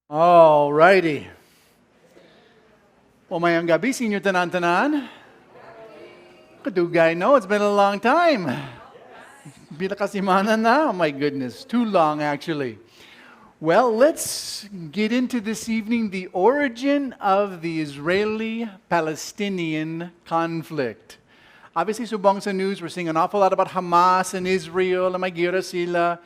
All righty. Well, mayang gabi, senior tanan-tanan. Kadugay, no, it's been a long time. Bila kasimana na, oh my goodness, too long actually. Well, let's get into this evening the origin of the Israeli-Palestinian conflict. Obviously, subong sa news, we're seeing an awful lot about Hamas and Israel, na may gira sila.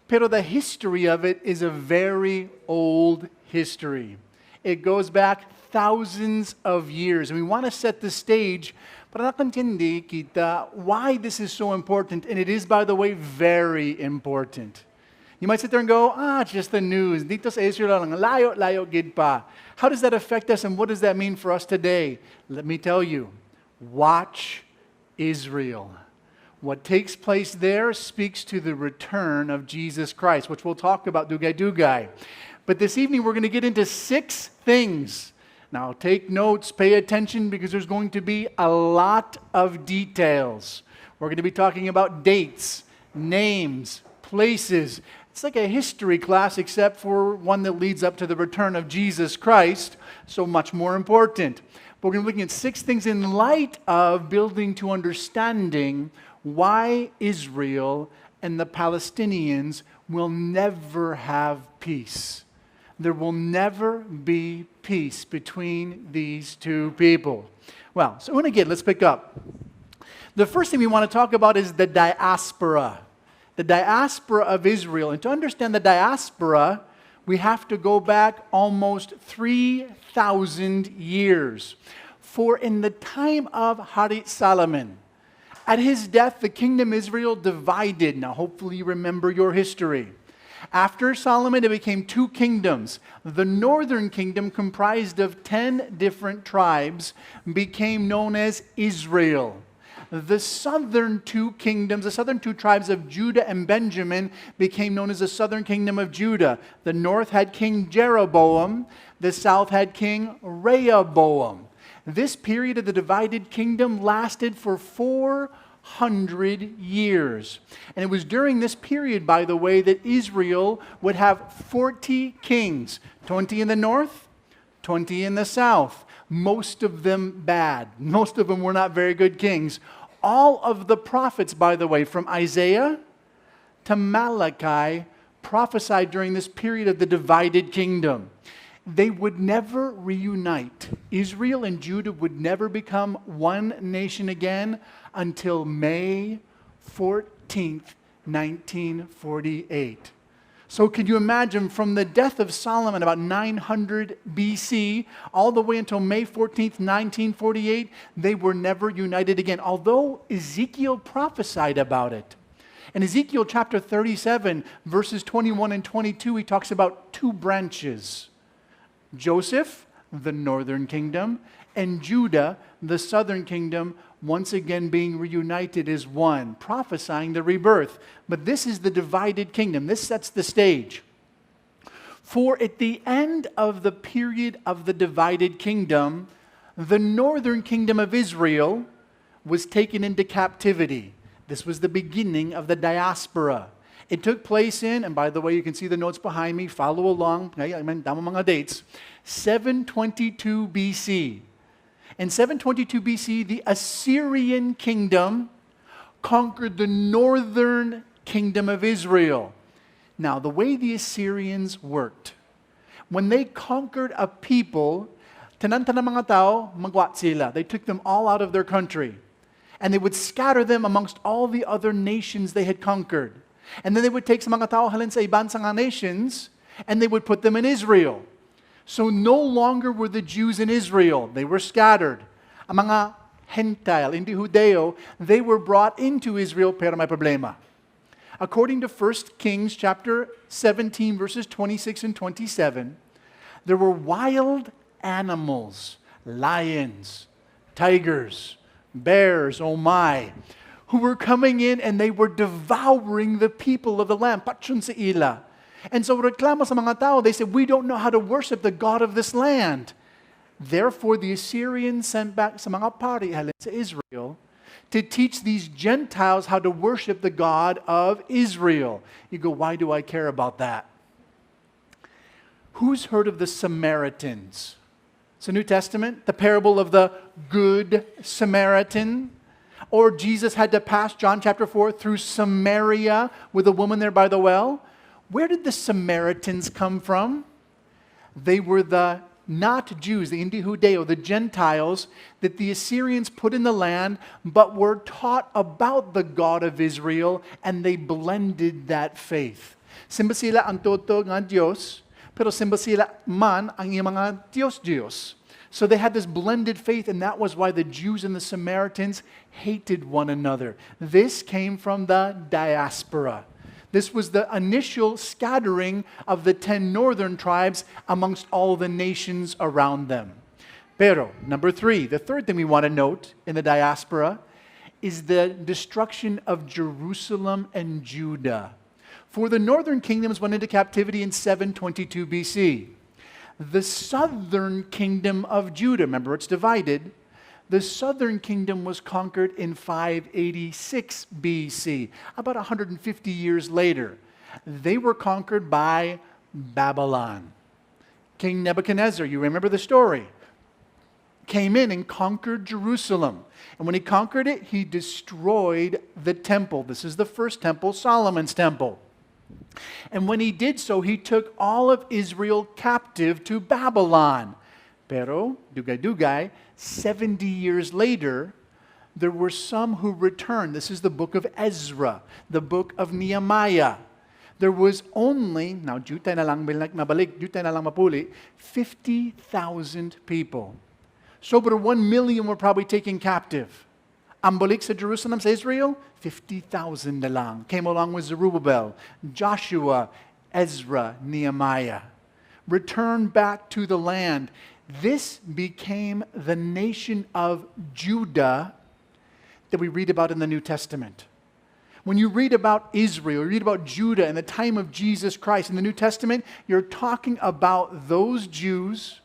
Pero the history of it is a very old history. It goes back thousands of years. And we want to set the stage para nakantindi kita why this is so important. And it is, by the way, very important. You might sit there and go, it's just the news. Dito sa Israel lang, layo gid pa. How does that affect us and what does that mean for us today? Let me tell you, watch Israel. What takes place there speaks to the return of Jesus Christ, which we'll talk about dugay-dugay. But this evening we're going to get into 6 things. Now take notes, pay attention, because there's going to be a lot of details. We're going to be talking about dates, names, places. It's like a history class, except for one that leads up to the return of Jesus Christ, so much more important. But we're going to be looking at 6 things in light of building to understanding why Israel and the Palestinians will never have peace. There will never be peace between these two people. Well, so again, let's pick up. The first thing we want to talk about is the diaspora. The diaspora of Israel. And to understand the diaspora, we have to go back almost 3,000 years. For in the time of Hari Solomon, at his death, the kingdom Israel divided. Now, hopefully you remember your history. After Solomon, it became 2 kingdoms. The northern kingdom, comprised of 10 different tribes, became known as Israel. The southern 2 kingdoms, the southern 2 tribes of Judah and Benjamin, became known as the southern kingdom of Judah. The north had King Jeroboam. The south had King Rehoboam. This period of the divided kingdom lasted for 400 years. And it was during this period, by the way, that Israel would have 40 kings. 20 in the north, 20 in the south. Most of them bad. Most of them were not very good kings. All of the prophets, by the way, from Isaiah to Malachi, prophesied during this period of the divided kingdom. They would never reunite. Israel and Judah would never become one nation again until May 14th, 1948. So can you imagine, from the death of Solomon about 900 BC all the way until May 14th, 1948, they were never united again, although Ezekiel prophesied about it. In Ezekiel chapter 37, verses 21 and 22, he talks about 2 branches. Joseph, the northern kingdom, and Judah, the southern kingdom, once again being reunited as one, prophesying the rebirth. But this is the divided kingdom. This sets the stage. For at the end of the period of the divided kingdom, the northern kingdom of Israel was taken into captivity. This was the beginning of the diaspora. It took place in, and by the way, you can see the notes behind me, follow along, tama mga dates, 722 BC. In 722 BC, the Assyrian kingdom conquered the northern kingdom of Israel. Now, the way the Assyrians worked, when they conquered a people, tanan-tanan mga tao, magwat sila. They took them all out of their country. And they would scatter them amongst all the other nations they had conquered. And then they would take sa mga tao halin sa ibang nga nations, and they would put them in Israel. So no longer were the Jews in Israel. They were scattered. Ang mga Gentile, hindi Judeo, they were brought into Israel, pero may problema. According to 1 Kings chapter 17, verses 26 and 27, there were wild animals, lions, tigers, bears, oh my, who were coming in and they were devouring the people of the land. Patsun sa ila. And so reklamo sa mga tao, they said, we don't know how to worship the God of this land. Therefore, the Assyrians sent back sa mga pari halin sa Israel to teach these Gentiles how to worship the God of Israel. You go, why do I care about that? Who's heard of the Samaritans? It's the New Testament, the parable of the Good Samaritan. Or Jesus had to pass, John chapter 4, through Samaria with a woman there by the well. Where did the Samaritans come from? They were the not Jews, the Indi Judeo, the Gentiles that the Assyrians put in the land, but were taught about the God of Israel, and they blended that faith. Simba sila ang totoo nga Diyos, pero simba sila man ang iyang mga Diyos. So they had this blended faith, and that was why the Jews and the Samaritans hated one another. This came from the Diaspora. This was the initial scattering of the 10 northern tribes amongst all the nations around them. Pero, number 3, the third thing we want to note in the Diaspora is the destruction of Jerusalem and Judah. For the northern kingdoms went into captivity in 722 BC. The southern kingdom of Judah, remember it's divided, the southern kingdom was conquered in 586 BC, about 150 years later. They were conquered by Babylon. King Nebuchadnezzar, you remember the story, came in and conquered Jerusalem. And when he conquered it, he destroyed the temple. This is the first temple, Solomon's temple. And when he did so, he took all of Israel captive to Babylon. Pero, dugay-dugay, 70 years later, there were some who returned. This is the book of Ezra, the book of Nehemiah. There was only, now jutay na lang mabalik, jutay na lang mapuli, 50,000 people. So, but 1 million were probably taken captive. Ang balik sa Jerusalem, sa Israel, 50,000 na lang. Came along with Zerubbabel, Joshua, Ezra, Nehemiah. Returned back to the land. This became the nation of Judah that we read about in the New Testament. When you read about Israel, you read about Judah in the time of Jesus Christ in the New Testament, you're talking about those Jews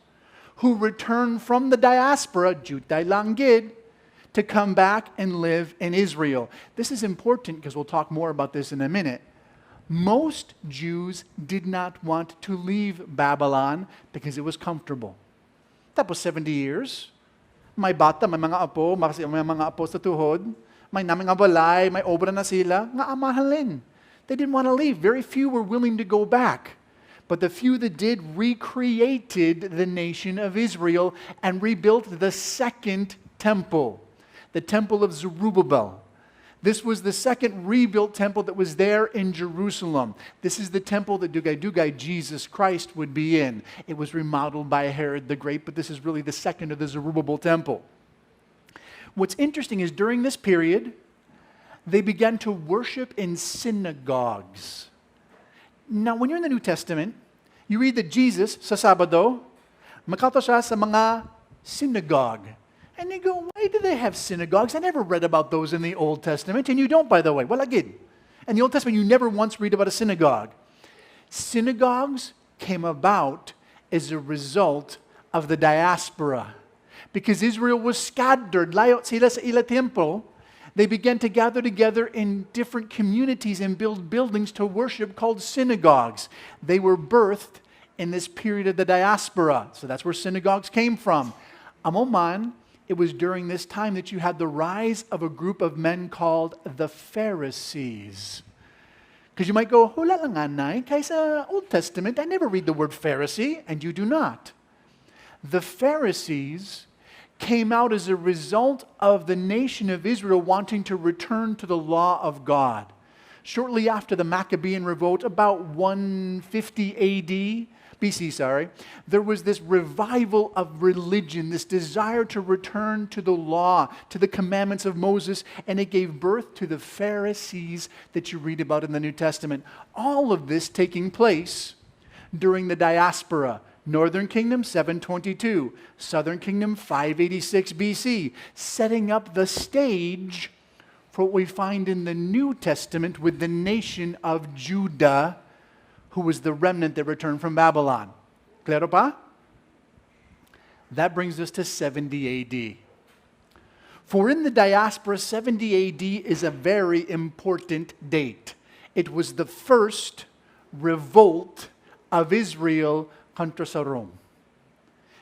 who returned from the diaspora, Jutay Langgid, to come back and live in Israel. This is important because we'll talk more about this in a minute. Most Jews did not want to leave Babylon because it was comfortable. Tapos 70 years, may bata, may mga apo, may mga apo sa tuhod, may naming abalay, may obra na sila, nga amahalin. They didn't want to leave. Very few were willing to go back. But the few that did recreated the nation of Israel and rebuilt the second temple, the temple of Zerubbabel. This was the second rebuilt temple that was there in Jerusalem. This is the temple that Dugay Jesus Christ would be in. It was remodeled by Herod the Great, but this is really the second of the Zerubbabel temple. What's interesting is during this period, they began to worship in synagogues. Now, when you're in the New Testament, you read that Jesus, sa Sabado, makato siya sa mga synagogue. And you go, why do they have synagogues? I never read about those in the Old Testament. And you don't, by the way. Well, again, in the Old Testament, you never once read about a synagogue. Synagogues came about as a result of the diaspora. Because Israel was scattered, layot sila sa ila temple, they began to gather together in different communities and build buildings to worship called synagogues. They were birthed in this period of the diaspora. So that's where synagogues came from. Amoman, it was during this time that you had the rise of a group of men called the Pharisees. Because you might go, hula lang anay, kaysa Old Testament, I never read the word Pharisee, and you do not. The Pharisees came out as a result of the nation of Israel wanting to return to the law of God. Shortly after the Maccabean revolt, about 150 BC, there was this revival of religion, this desire to return to the law, to the commandments of Moses, and it gave birth to the Pharisees that you read about in the New Testament. All of this taking place during the diaspora. Northern Kingdom, 722. Southern Kingdom, 586 BC. Setting up the stage for what we find in the New Testament with the nation of Judah, who was the remnant that returned from Babylon. Claro pa? That brings us to 70 AD. For in the diaspora, 70 AD is a very important date. It was the first revolt of Israel contra sa Rome.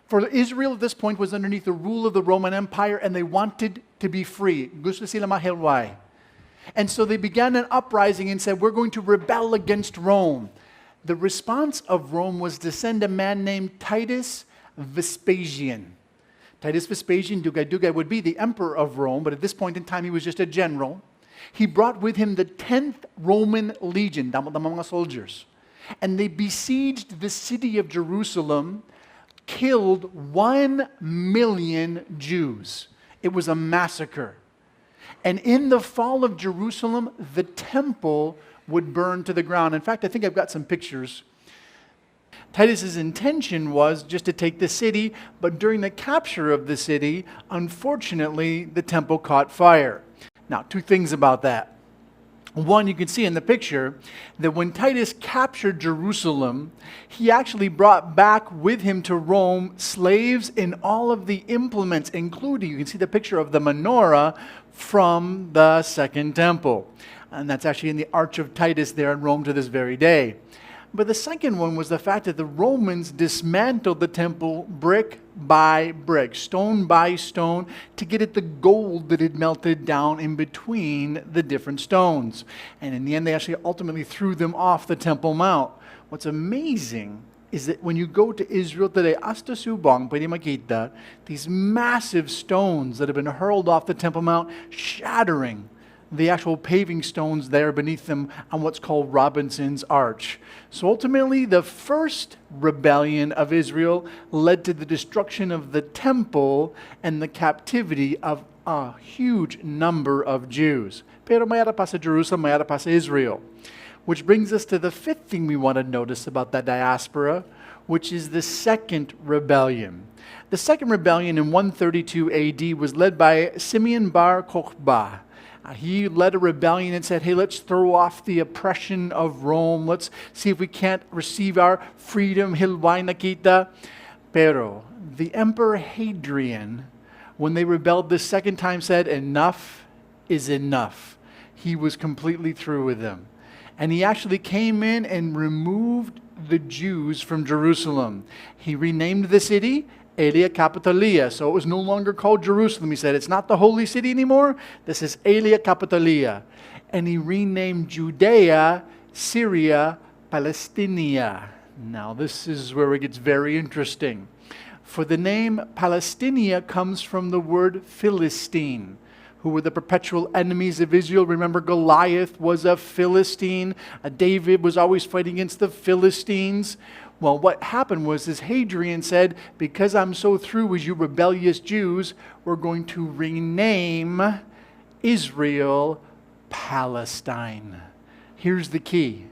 For Israel at this point was underneath the rule of the Roman Empire and they wanted to be free. Gusto sila mahilway. And so they began an uprising and said, we're going to rebel against Rome. The response of Rome was to send a man named Titus Vespasian. Titus Vespasian, Dugay would be the emperor of Rome, but at this point in time he was just a general. He brought with him the 10th Roman Legion, damang mga soldiers. And they besieged the city of Jerusalem, killed 1 million Jews. It was a massacre. And in the fall of Jerusalem, the temple would burn to the ground. In fact, I think I've got some pictures. Titus's intention was just to take the city, but during the capture of the city, unfortunately, the temple caught fire. Now, two things about that. One, you can see in the picture that when Titus captured Jerusalem, he actually brought back with him to Rome slaves and all of the implements, including, you can see the picture of the menorah from the Second Temple. And that's actually in the Arch of Titus there in Rome to this very day. But the second one was the fact that the Romans dismantled the temple brick by brick, stone by stone, to get at the gold that had melted down in between the different stones. And in the end, they actually ultimately threw them off the Temple Mount. What's amazing is that when you go to Israel today, hasta Subang, pwede makita, these massive stones that have been hurled off the Temple Mount, shattering the actual paving stones there beneath them on what's called Robinson's Arch. So ultimately, the first rebellion of Israel led to the destruction of the temple and the captivity of a huge number of Jews. Pero mayara pa sa Jerusalem, mayara pa sa Israel. Which brings us to the fifth thing we want to notice about the diaspora, which is the second rebellion. The second rebellion in 132 AD was led by Simeon Bar Kokhba. He led a rebellion and said, hey, let's throw off the oppression of Rome. Let's see if we can't receive our freedom. Hilway nakita. Pero the Emperor Hadrian, when they rebelled the second time, said, enough is enough. He was completely through with them. And he actually came in and removed the Jews from Jerusalem. He renamed the city Aelia Capitolia. So it was no longer called Jerusalem. He said, it's not the holy city anymore. This is Aelia Capitolia. And he renamed Judea, Syria, Palestinia. Now this is where it gets very interesting. For the name Palestinia comes from the word Philistine, who were the perpetual enemies of Israel. Remember, Goliath was a Philistine. David was always fighting against the Philistines. Well, what happened was Hadrian said, because I'm so through with you rebellious Jews, we're going to rename Israel Palestine. Here's the key.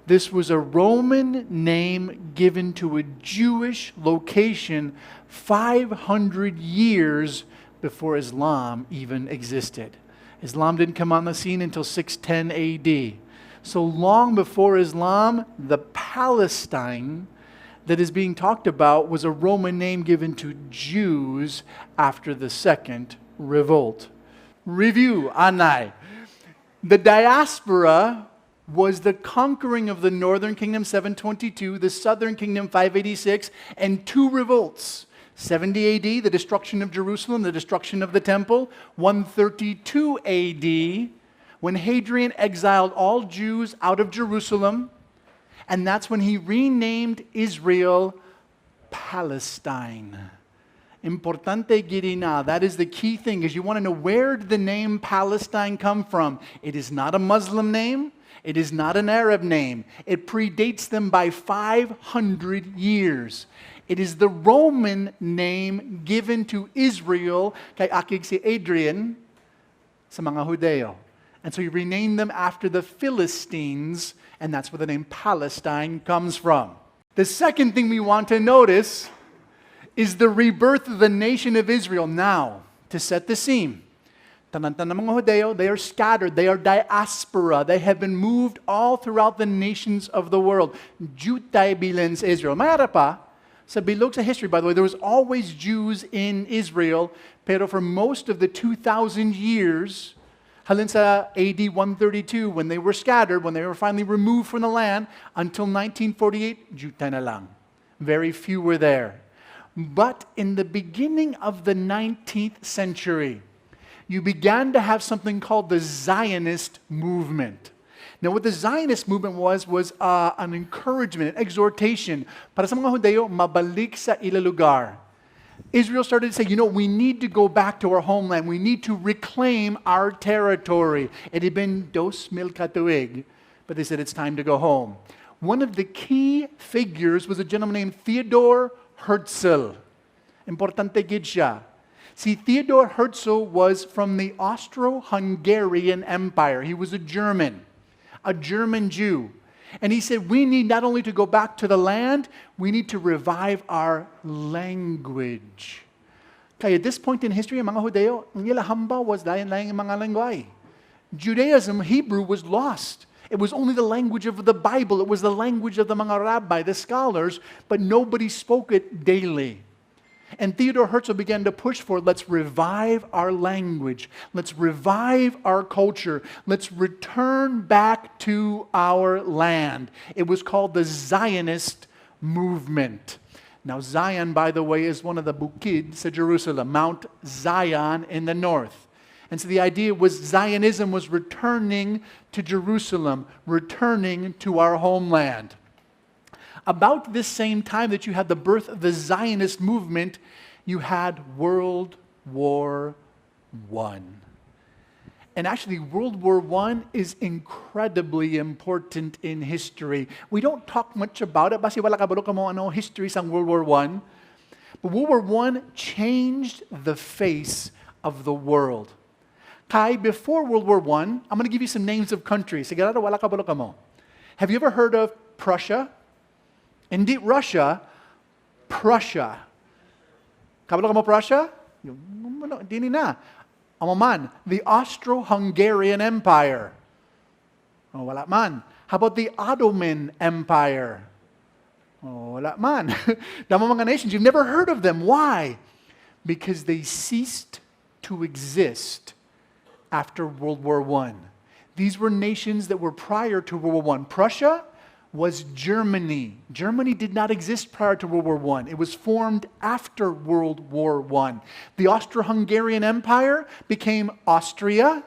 This was a Roman name given to a Jewish location 500 years before Islam even existed. Islam didn't come on the scene until 610 AD. So long before Islam, the Palestine that is being talked about was a Roman name given to Jews after the second revolt. Review, Anay. The diaspora was the conquering of the northern kingdom, 722, the southern kingdom, 586, and two revolts. 70 AD, the destruction of Jerusalem, the destruction of the temple. 132 AD, when Hadrian exiled all Jews out of Jerusalem, and that's when he renamed Israel Palestine. Importante girina. That is the key thing, is you want to know, where did the name Palestine come from? It is not a Muslim name. It is not an Arab name. It predates them by 500 years. It is the Roman name given to Israel, kay akig si Adrian, sa mga Hudeo. And so you rename them after the Philistines, and that's where the name Palestine comes from. The second thing we want to notice is the rebirth of the nation of Israel. Now, to set the scene, tanan-tanan mga Hudeo, they are scattered, they are diaspora, they have been moved all throughout the nations of the world. Jutay bilen sa Israel. Mayara pa, sa bilog sa history, by the way, there was always Jews in Israel, pero for most of the 2,000 years, halin sa AD 132, when they were scattered, when they were finally removed from the land, until 1948, Jutay na lang. Very few were there. But in the beginning of the 19th century, you began to have something called the Zionist movement. Now, what the Zionist movement was an encouragement, an exhortation para sa mga Hudeo mabalik sa ila lugar. Israel started to say, we need to go back to our homeland. We need to reclaim our territory. It had been 2,000 katuig, but they said it's time to go home. One of the key figures was a gentleman named Theodor Herzl. Importante gid siya. See, Theodor Herzl was from the Austro-Hungarian Empire. He was a German Jew. And he said, we need not only to go back to the land, we need to revive our language. Kaya at this point in history, ang mga Hudeo, ang nila hamba was lain-lain mga lengguay. Judaism, Hebrew, was lost. It was only the language of the Bible. It was the language of the mga rabbi, the scholars, but nobody spoke it daily. And Theodor Herzl began to push for, let's revive our language. Let's revive our culture. Let's return back to our land. It was called the Zionist movement. Now, Zion, by the way, is one of the bukid sa Jerusalem, Mount Zion in the north. And so the idea was Zionism was returning to Jerusalem, returning to our homeland. About this same time that you had the birth of the Zionist movement, you had World War I. And actually, World War I is incredibly important in history. We don't talk much about it. Basi wala kabalo ka mo ano history sa World War I. But World War I changed the face of the world. Kai, before World War I, I'm going to give you some names of countries. Sigurado wala kabalo ka mo. Have you ever heard of Prussia? Indeed, Russia, Prussia. Kabalo ka mo Prussia? Hindi na. Amaman, the Austro-Hungarian Empire. Oh, wala man. How about the Ottoman Empire? Oh, wala man. Damo mga nations, you've never heard of them. Why? Because they ceased to exist after World War I. These were nations that were prior to World War I. Prussia was Germany. Germany did not exist prior to World War I. It was formed after World War I. The Austro-Hungarian Empire became Austria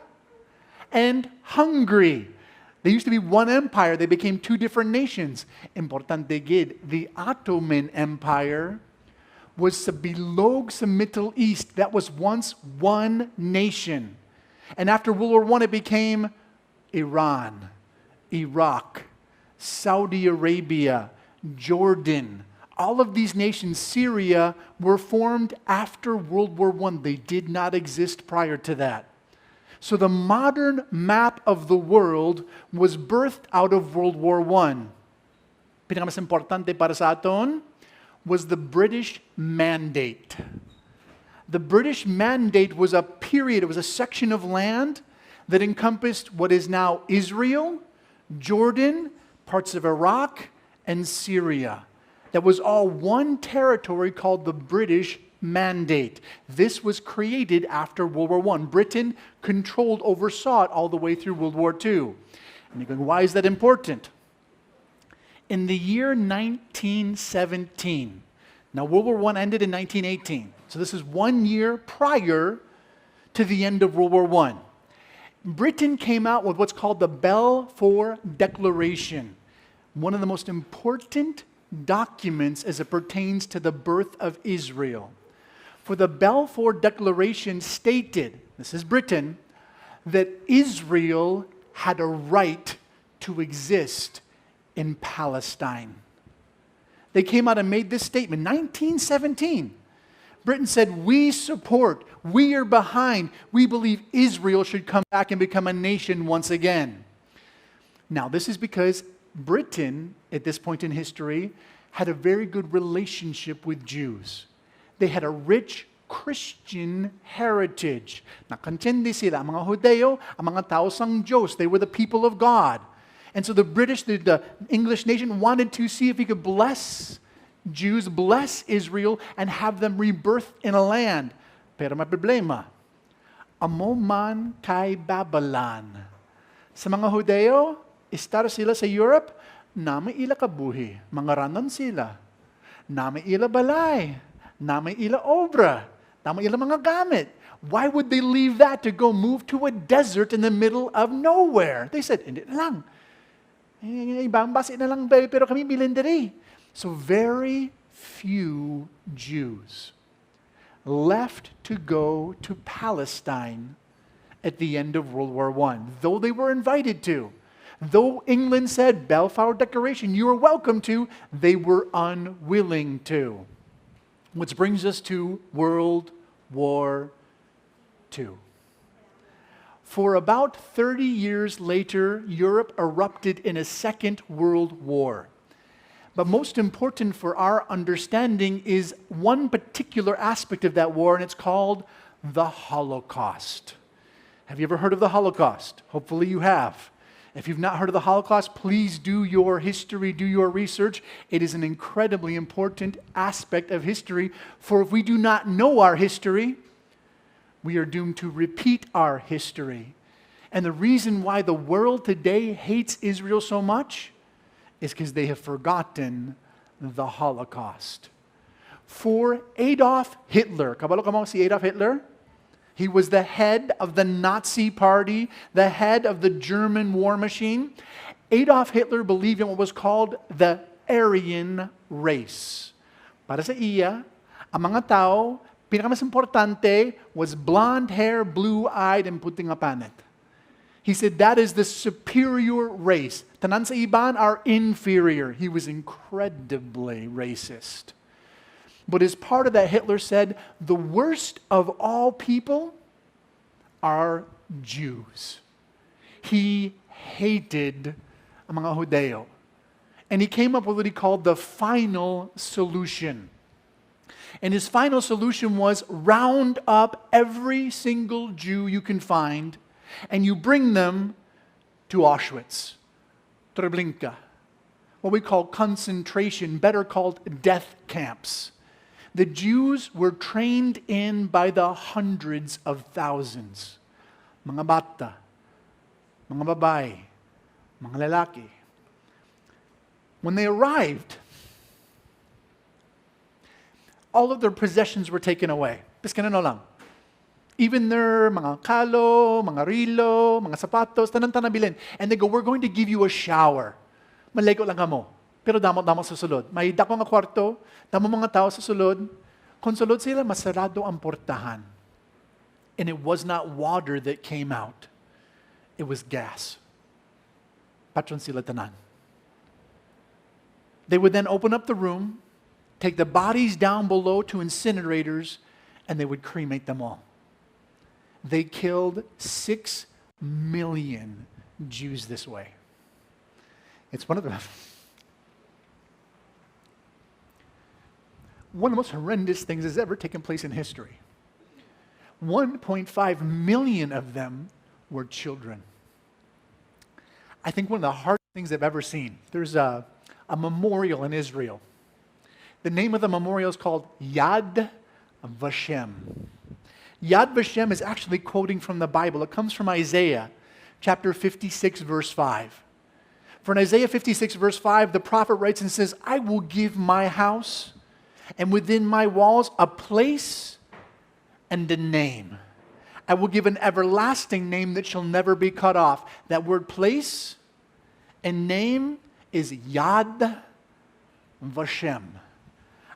and Hungary. They used to be one empire. They became two different nations. Importante gid, the Ottoman Empire was sa bilog sa Middle East. That was once one nation. And after World War I, it became Iran, Iraq, Saudi Arabia, Jordan. All of these nations, Syria, were formed after World War I. They did not exist prior to that. So the modern map of the world was birthed out of World War I. Pinakamas importante para sa aton was the British Mandate. The British Mandate was a period, it was a section of land that encompassed what is now Israel, Jordan, parts of Iraq, and Syria. That was all one territory called the British Mandate. This was created after World War I. Britain controlled, oversaw it all the way through World War II. And you're going, why is that important? In the year 1917, now World War I ended in 1918, so this is 1 year prior to the end of World War I. Britain came out with what's called the Balfour Declaration, one of the most important documents as it pertains to the birth of Israel. For the Balfour Declaration stated, this is Britain, that Israel had a right to exist in Palestine. They came out and made this statement, 1917. Britain said, we support, we are behind, we believe Israel should come back and become a nation once again. Now, this is because Britain, at this point in history, had a very good relationship with Jews. They had a rich Christian heritage. Nakantindi sila, ang mga Hudeo, ang mga tao sang Diyos. They were the people of God. And so the British, the English nation, wanted to see if he could bless Jews, bless Israel, and have them rebirth in a land. Pero may problema. Amo man kay Babylon. Sa mga Hudeo, istar sila sa Europe, na may ila kabuhi. Mga ranon sila. Nama ila balay. Nama ila obra. Nama ila mga gamit. Why would they leave that to go move to a desert in the middle of nowhere? They said, hindi na lang. Ibang basi na lang, pero kami milindari. So very few Jews left to go to Palestine at the end of World War I, though they were invited to. Though England said, Balfour Declaration, you are welcome to, they were unwilling to. Which brings us to World War II. For about 30 years later, Europe erupted in a second world war. But most important for our understanding is one particular aspect of that war, and it's called the Holocaust. Have you ever heard of the Holocaust? Hopefully you have. If you've not heard of the Holocaust, please do your history, do your research. It is an incredibly important aspect of history, for if we do not know our history, we are doomed to repeat our history. And the reason why the world today hates Israel so much is because they have forgotten the Holocaust. For Adolf Hitler, kabalo ka mo si Adolf Hitler? He was the head of the Nazi Party, the head of the German war machine. Adolf Hitler believed in what was called the Aryan race. Para sa iya, ang mga tao, pinakamas importante was blonde hair, blue-eyed, and puting nga panit. He said that is the superior race. Tanan sa iban are inferior. He was incredibly racist. But as part of that, Hitler said, the worst of all people are Jews. He hated ang mga Judeo. And he came up with what he called the final solution. And his final solution was round up every single Jew you can find and you bring them to Auschwitz, Treblinka, what we call concentration, better called death camps. The Jews were trained in by the hundreds of thousands. Mga bata, mga babae, mga lalaki. When they arrived, all of their possessions were taken away. Piskan na lang. Even their mga kalo, mga rilo, mga sapatos, tanan-tanan bilin. And they go, we're going to give you a shower. Malego lang ka mo. Pero damot-damot sa sulod. May dako nga kwarto, damo mga tao sa sulod. Kung sulod sila, masarado ang portahan. And it was not water that came out. It was gas. Patron sila tanan. They would then open up the room, take the bodies down below to incinerators, and they would cremate them all. They killed 6 million Jews this way. It's one of the most horrendous things that's ever taken place in history. 1.5 million of them were children. I think one of the hardest things I've ever seen. There's a memorial in Israel. The name of the memorial is called Yad Vashem. Yad Vashem is actually quoting from the Bible. It comes from Isaiah chapter 56, verse 5. For in Isaiah 56, verse 5, the prophet writes and says, I will give my house and within my walls a place and a name. I will give an everlasting name that shall never be cut off. That word place and name is Yad Vashem.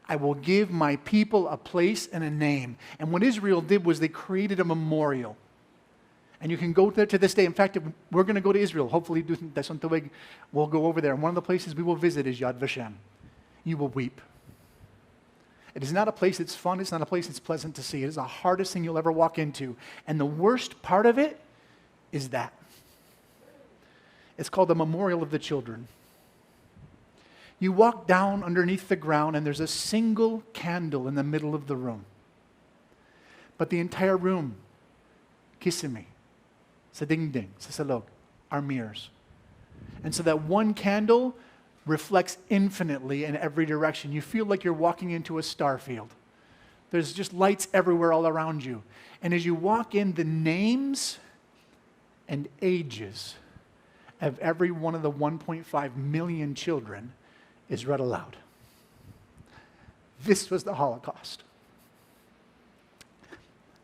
I will give my people a place and a name. And what Israel did was they created a memorial. And you can go there to this day. In fact, we're going to go to Israel. Hopefully, we'll go over there. And one of the places we will visit is Yad Vashem. You will weep. It is not a place that's fun. It's not a place that's pleasant to see. It is the hardest thing you'll ever walk into. And the worst part of it is that. It's called the Memorial of the Children. You walk down underneath the ground and there's a single candle in the middle of the room. But the entire room, kisame, sa dingding, sa salog, are mirrors. And so that one candle reflects infinitely in every direction. You feel like you're walking into a star field. There's just lights everywhere all around you. And as you walk in, the names and ages of every one of the 1.5 million children is read aloud. This was the Holocaust.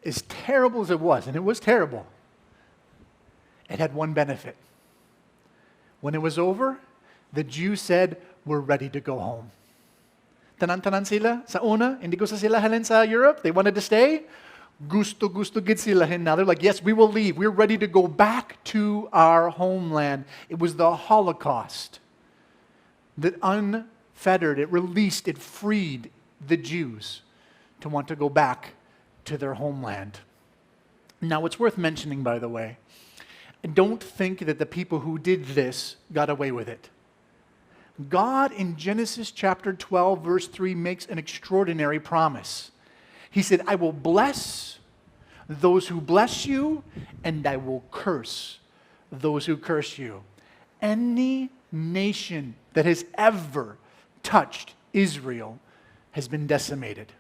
As terrible as it was, and it was terrible, it had one benefit. When it was over, the Jews said, we're ready to go home. Tanan-tanan sila sa una, hindi ko sa sila halin sa Europe. They wanted to stay. Gusto gid sila hin. Now they're like, yes, we will leave. We're ready to go back to our homeland. It was the Holocaust that unfettered, it released, it freed the Jews to want to go back to their homeland. Now, it's worth mentioning, by the way, don't think that the people who did this got away with it. God, in Genesis chapter 12, verse 3, makes an extraordinary promise. He said, I will bless those who bless you, and I will curse those who curse you. Any nation that has ever touched Israel has been decimated.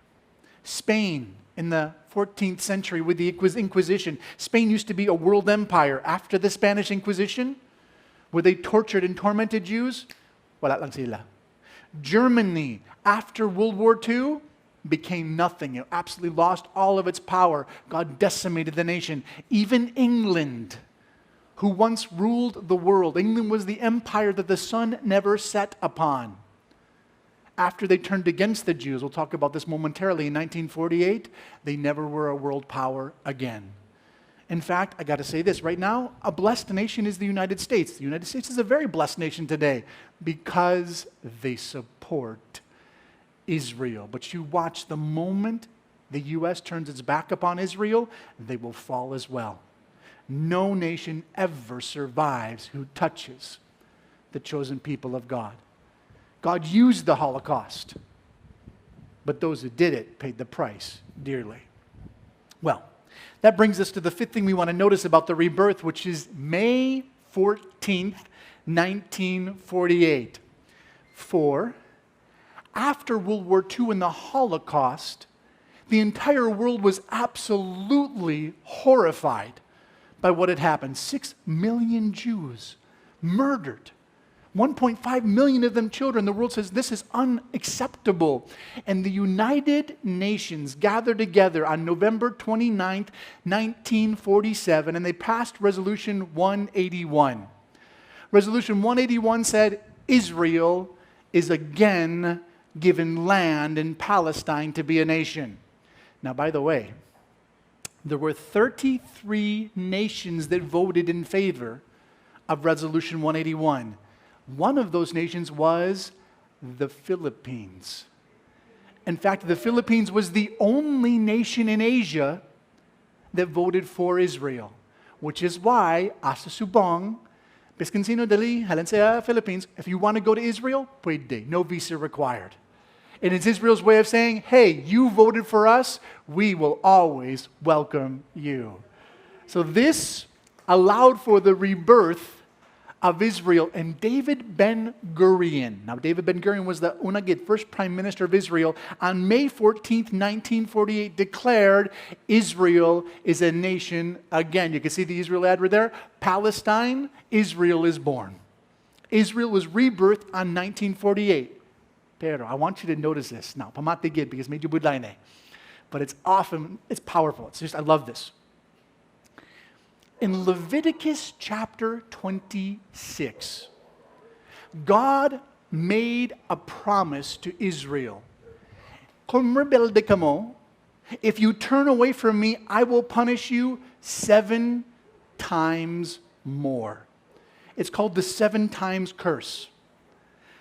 Spain, in the 14th century with the Inquisition, Spain used to be a world empire. After the Spanish Inquisition, where they tortured and tormented Jews, wala lang sila. Germany, after World War II, became nothing. It absolutely lost all of its power. God decimated the nation. Even England, who once ruled the world, England was the empire that the sun never set upon. After they turned against the Jews, we'll talk about this momentarily, in 1948, they never were a world power again. In fact, I got to say this right now, a blessed nation is the United States. The United States is a very blessed nation today because they support Israel. But you watch, the moment the U.S. turns its back upon Israel, they will fall as well. No nation ever survives who touches the chosen people of God. God used the Holocaust, but those who did it paid the price dearly. Well, that brings us to the fifth thing we want to notice about the rebirth, which is May 14th, 1948. For after World War II and the Holocaust, the entire world was absolutely horrified by what had happened. 6 million Jews murdered. 1.5 million of them children. The world says this is unacceptable. And the United Nations gathered together on November 29th, 1947, and they passed Resolution 181. Resolution 181 said, Israel is again given land in Palestine to be a nation. Now, by the way, there were 33 nations that voted in favor of Resolution 181. One of those nations was the Philippines. In fact, the Philippines was the only nation in Asia that voted for Israel, which is why, asa subong, biskan sino dali, halin sa Philippines, if you want to go to Israel, pwede, no visa required. And it's Israel's way of saying, hey, you voted for us, we will always welcome you. So this allowed for the rebirth of Israel. And David Ben-Gurion, now David Ben-Gurion was the first prime minister of Israel, on May 14th, 1948 declared Israel is a nation again. You can see the Israel ad right there. Palestine, Israel is born. Israel was rebirthed on 1948. Pero I want you to notice this. Now, pamatigid because medyo budlay na. But it's often, it's powerful. It's just, I love this. In Leviticus chapter 26, God made a promise to Israel. Kung rebelde ka mo, if you turn away from me, I will punish you 7 times more. It's called the 7 times curse.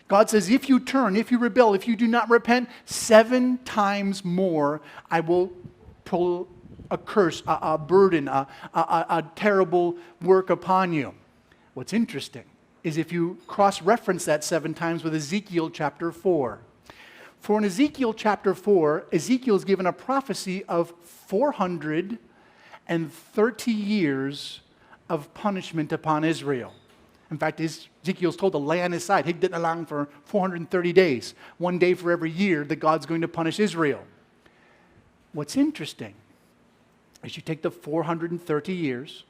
God says, if you turn, if you rebel, if you do not repent, 7 times more, I will pull a curse, a burden, a terrible work upon you. What's interesting is if you cross-reference that 7 times with Ezekiel chapter 4. For in Ezekiel chapter 4, Ezekiel is given a prophecy of 430 years of punishment upon Israel. In fact, Ezekiel's told to lay on his side. Higdit na lang for 430 days. 1 day for every year that God's going to punish Israel. What's interesting is you take the 430 years,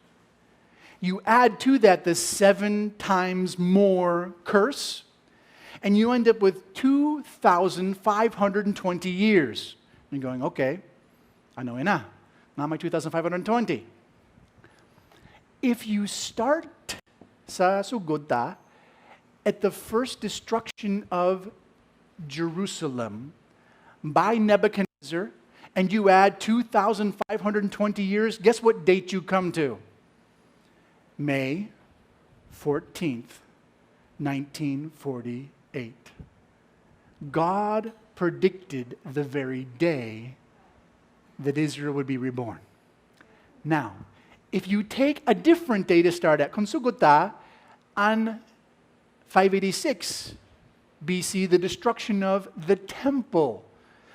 you add to that the 7 times more curse, And you end up with 2,520 years. And you're going, okay, ano na. Not my 2,520. If you start sa sugod at the first destruction of Jerusalem by Nebuchadnezzar, and you add 2,520 years, guess what date you come to? May 14th, 1948. God predicted the very day that Israel would be reborn. Now, if you take a different day to start at, kung suguta, on 586 BC, the destruction of the temple.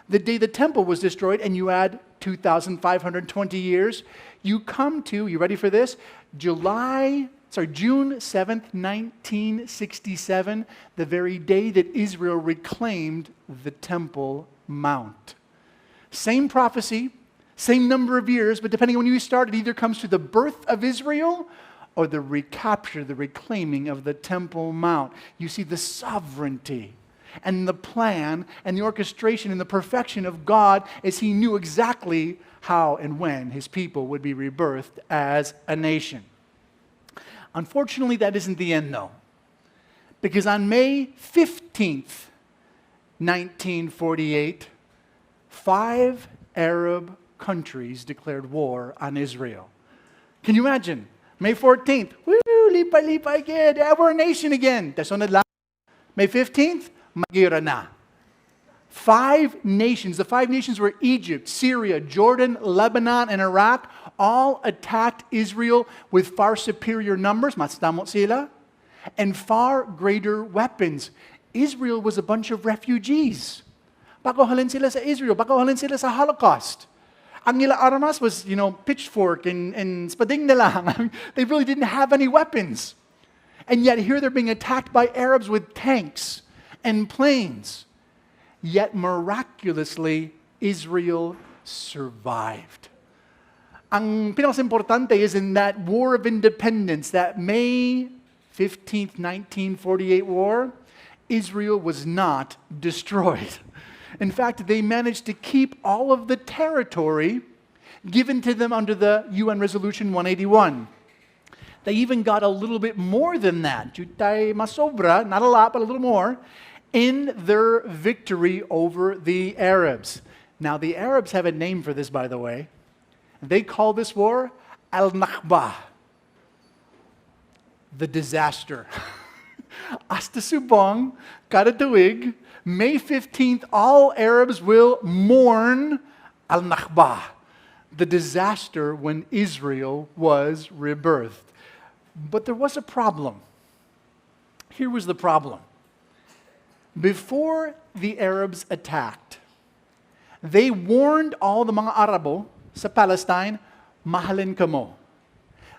The day the temple was destroyed, and you add 2,520 years, you come to, you ready for this? June 7th, 1967, the very day that Israel reclaimed the Temple Mount. Same prophecy, same number of years, but depending on when you start, it either comes to the birth of Israel or the recapture, the reclaiming of the Temple Mount. You see the sovereignty and the plan and the orchestration and the perfection of God as He knew exactly how and when His people would be rebirthed as a nation. Unfortunately, that isn't the end, though. Because on May 15th, 1948, 5 Arab countries declared war on Israel. Can you imagine? May 14th, woo, lipa again, we're a nation again. Tasunod lang. May 15th, magira na. 5 nations, the 5 nations were Egypt, Syria, Jordan, Lebanon, and Iraq, all attacked Israel with far superior numbers, matzdamot sila, and far greater weapons. Israel was a bunch of refugees. Pakuhalin sila sa Israel, pakuhalin sila sa Holocaust. Ang nila armas was, pitchfork and spading na lang. They really didn't have any weapons. And yet here they're being attacked by Arabs with tanks and planes. Yet miraculously, Israel survived. Ang pinakasimportante is in that War of Independence, that May 15th, 1948 war, Israel was not destroyed. In fact, they managed to keep all of the territory given to them under the UN Resolution 181. They even got a little bit more than that. Jutay masobra, not a lot, but a little more, in their victory over the Arabs. Now, the Arabs have a name for this, by the way. They call this war Al-Nakba, the disaster. Hasta subong, kada tuig, May 15th, all Arabs will mourn Al-Nakba, the disaster when Israel was rebirthed. But there was a problem. Here was the problem. Before the Arabs attacked, they warned all the mga Arabo sa Palestine, mahalin kamo.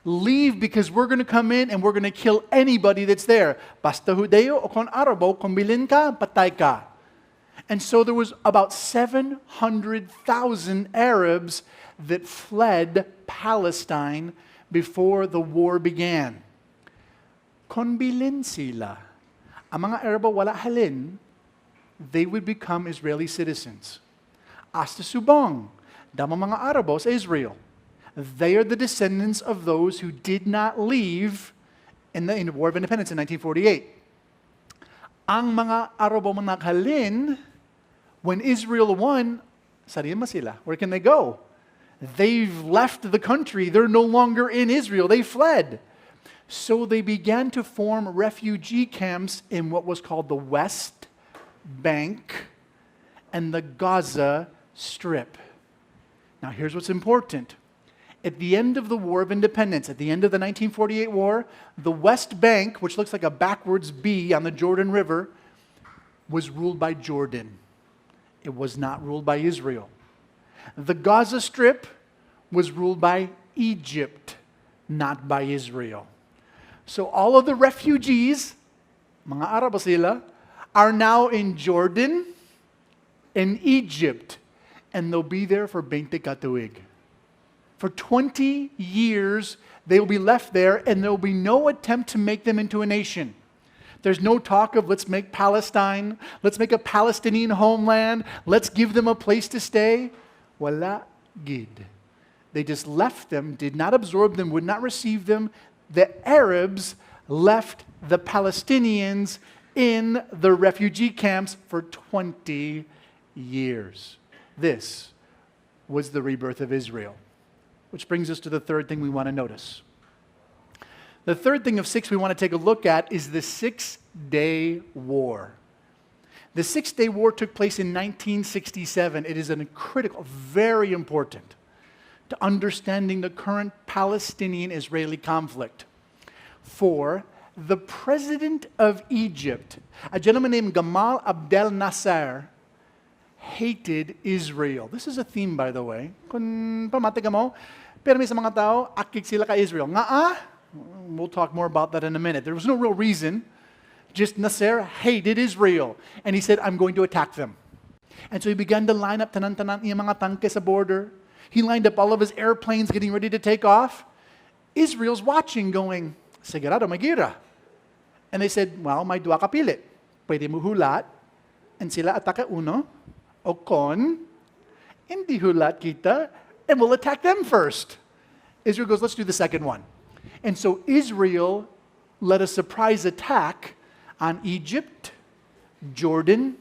Leave because we're going to come in and we're going to kill anybody that's there. Basta Hudeo o kon Arabo, kung bilin ka, patay ka. And so there was about 700,000 Arabs that fled Palestine before the war began. Kon bilin sila, ang mga Arabo wala halin, they would become Israeli citizens. Hasta subong, damang mga Arabo sa Israel. They are the descendants of those who did not leave in the War of Independence in 1948. Ang mga Arabo manakhalin, when Israel won, sariin sila. Where can they go? They've left the country. They're no longer in Israel. They fled. So they began to form refugee camps in what was called the West Bank and the Gaza Strip. Now here's what's important. At the end of the War of Independence, at the end of the 1948 war, the West Bank, which looks like a backwards B on the Jordan River, was ruled by Jordan. It was not ruled by Israel. The Gaza Strip was ruled by Egypt, not by Israel. So all of the refugees, mga Arabo sila, are now in Jordan and Egypt, and they'll be there for 20 katuig. For 20 years, they will be left there, and there will be no attempt to make them into a nation. There's no talk of let's make Palestine, let's make a Palestinian homeland, let's give them a place to stay. Wala gid. They just left them, did not absorb them, would not receive them. The Arabs left the Palestinians in the refugee camps for 20 years. This was the rebirth of Israel. Which brings us to the third thing we want to notice. The third thing of 6 we want to take a look at is the 6-Day War. The 6-Day War took place in 1967. It is a critical, very important to understanding the current Palestinian-Israeli conflict. For the president of Egypt, a gentleman named Gamal Abdel Nasser, hated Israel. This is a theme, by the way. Kung pamati ka mo, pero may sa mga tao, akik sila ka Israel. We'll talk more about that in a minute. There was no real reason. Just Nasser hated Israel. And he said, I'm going to attack them. And so he began to line up tanan-tanan yung mga tangke sa border. He lined up all of his airplanes getting ready to take off. Israel's watching going, sigurado, may gira. And they said, well, may dua ka pilit. Pwede mo hulat, and sila atake uno, o kon, hindi hulat kita, and we'll attack them first. Israel goes, let's do the second one. And so Israel led a surprise attack on Egypt, Jordan,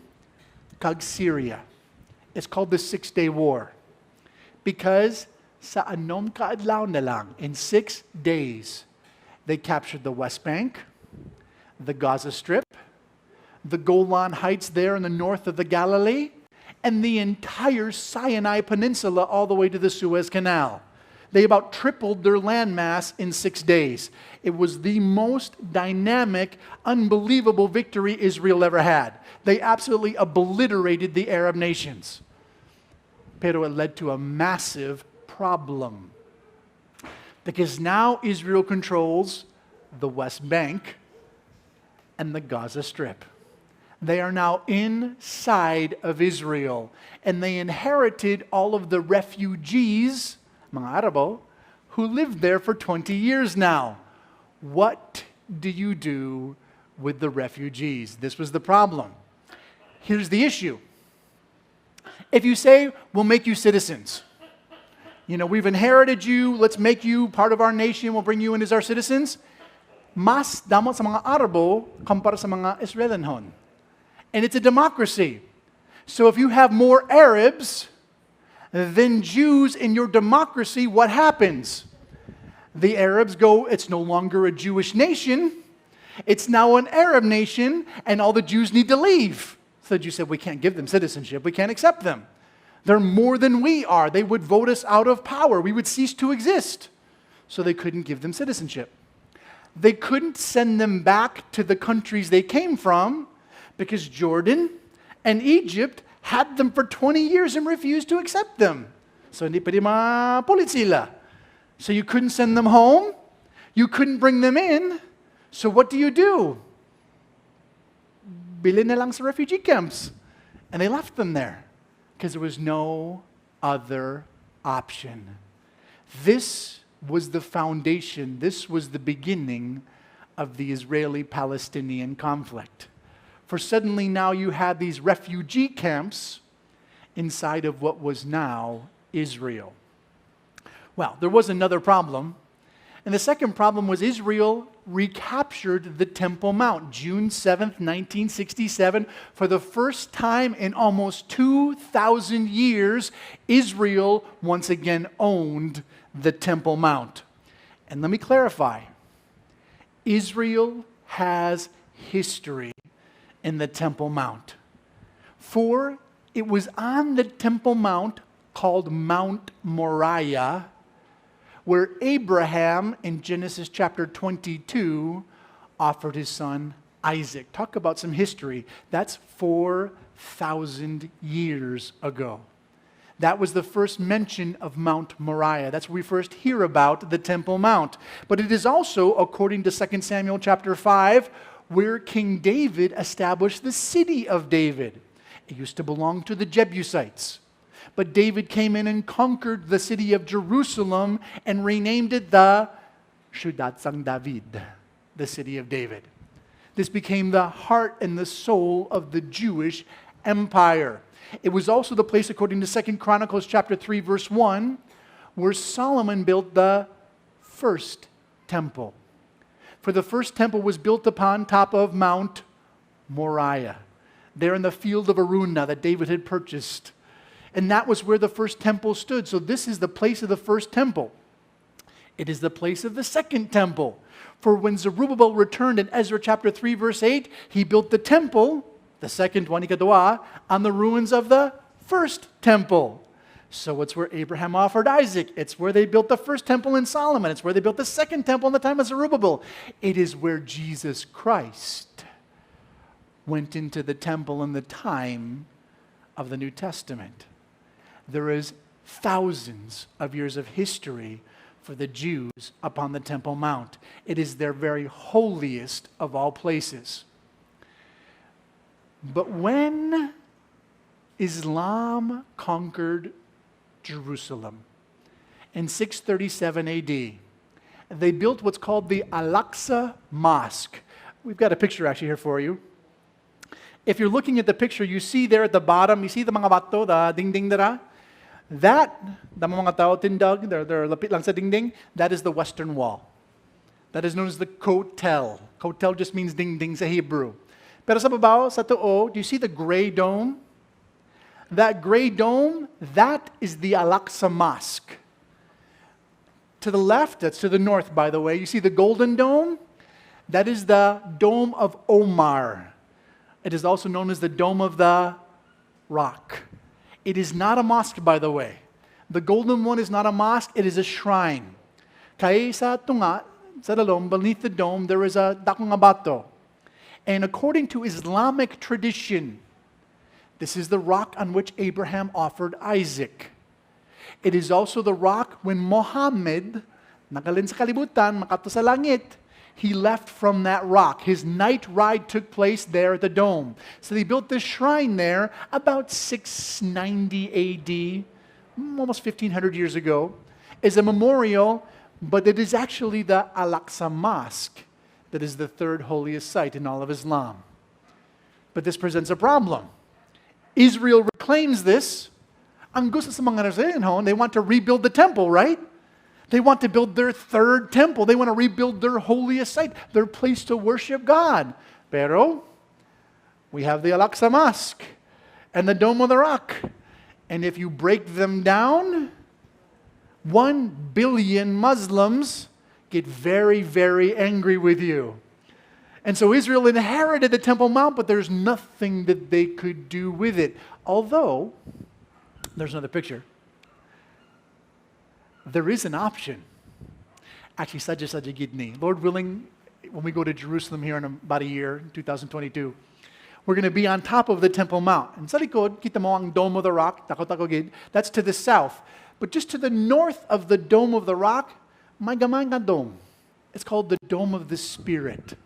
kag Syria. It's called the 6-Day War. Because sa anom kaadlaw na lang, in 6 days, they captured the West Bank, the Gaza Strip, the Golan Heights there in the north of the Galilee, and the entire Sinai Peninsula all the way to the Suez Canal. They about tripled their landmass in 6 days. It was the most dynamic, unbelievable victory Israel ever had. They absolutely obliterated the Arab nations. Pero it led to a massive problem. Because now Israel controls the West Bank and the Gaza Strip. They are now inside of Israel. And they inherited all of the refugees, mga Arabo, who lived there for 20 years now. What do you do with the refugees? This was the problem. Here's the issue. If you say, we'll make you citizens, we've inherited you, let's make you part of our nation, we'll bring you in as our citizens, mas damot sa mga Arabo kumpara sa mga Israelanhon. And it's a democracy. So if you have more Arabs than Jews in your democracy, what happens? The Arabs go, it's no longer a Jewish nation, it's now an Arab nation, and all the Jews need to leave. So the Jews said, we can't give them citizenship, we can't accept them. They're more than we are. They would vote us out of power. We would cease to exist. So they couldn't give them citizenship. They couldn't send them back to the countries they came from because Jordan and Egypt had them for 20 years and refused to accept them. So hindi pwede mapulit sila. So you couldn't send them home. You couldn't bring them in. So what do? Bilhin na lang sa refugee camps. And they left them there because there was no other option. This was the foundation, this was the beginning of the Israeli-Palestinian conflict. For suddenly now you had these refugee camps inside of what was now Israel. Well, there was another problem. And the second problem was Israel recaptured the Temple Mount. June 7th, 1967. For the first time in almost 2,000 years, Israel once again owned the Temple Mount. And let me clarify. Israel has history in the Temple Mount. For it was on the Temple Mount called Mount Moriah where Abraham, in Genesis chapter 22, offered his son Isaac. Talk about some history. That's 4,000 years ago. That was the first mention of Mount Moriah. That's where we first hear about the Temple Mount. But it is also, according to 2 Samuel chapter 5, where King David established the city of David. It used to belong to the Jebusites. But David came in and conquered the city of Jerusalem and renamed it the Ciudad Sang David, the city of David. This became the heart and the soul of the Jewish empire. It was also the place, according to 2 Chronicles chapter 3, verse 1, where Solomon built the first temple. For the first temple was built upon top of Mount Moriah, there in the field of Araunah that David had purchased. And that was where the first temple stood. So this is the place of the first temple. It is the place of the second temple. For when Zerubbabel returned in Ezra chapter 3, verse 8, he built the temple, the second one, ikadwa, on the ruins of the first temple. So it's where Abraham offered Isaac. It's where they built the first temple in Solomon. It's where they built the second temple in the time of Zerubbabel. It is where Jesus Christ went into the temple in the time of the New Testament. There is thousands of years of history for the Jews upon the Temple Mount. It is their very holiest of all places. But when Islam conquered Jerusalem in 637 AD, they built what's called the Al-Aqsa Mosque. We've got a picture actually here for you. If you're looking at the picture, you see there at the bottom, you see the mga bato, the dingding dara? That, the mga tao tindag, they're lapit lang sa dingding, that is the Western Wall. That is known as the Kotel. Kotel just means dingding sa Hebrew. Pero sa babaw, sa tuo, do you see the gray dome? That gray dome, that is the Al-Aqsa Mosque. To the left, that's to the north, by the way, you see the golden dome? That is the Dome of Omar. It is also known as the Dome of the Rock. It is not a mosque, by the way. The golden one is not a mosque, it is a shrine. Kaya sa tunga, sa dalom, beneath the dome, there is a dakong abato. And according to Islamic tradition, this is the rock on which Abraham offered Isaac. It is also the rock when Muhammad, nakalin sa kalibutan, makato sa langit, he left from that rock. His night ride took place there at the dome. So they built this shrine there about 690 AD, almost 1,500 years ago, as a memorial, but it is actually the Al-Aqsa Mosque that is the third holiest site in all of Islam. But this presents a problem. Israel reclaims this. Ang gusto sa mga Nazarene, they want to rebuild the temple, right? They want to build their third temple. They want to rebuild their holiest site, their place to worship God. Pero, we have the Al-Aqsa Mosque and the Dome of the Rock. And if you break them down, 1 billion Muslims get very, very angry with you. And so Israel inherited the Temple Mount, but there's nothing that they could do with it. Although, there's another picture. There is an option. Actually, sadya gidni. Lord willing, when we go to Jerusalem here in about a year, 2022, we're going to be on top of the Temple Mount. And sa likod, kita mo ang Dome of the Rock, tako gid. That's to the south. But just to the north of the Dome of the Rock, may gamay nga dome. It's called the Dome of the Spirit.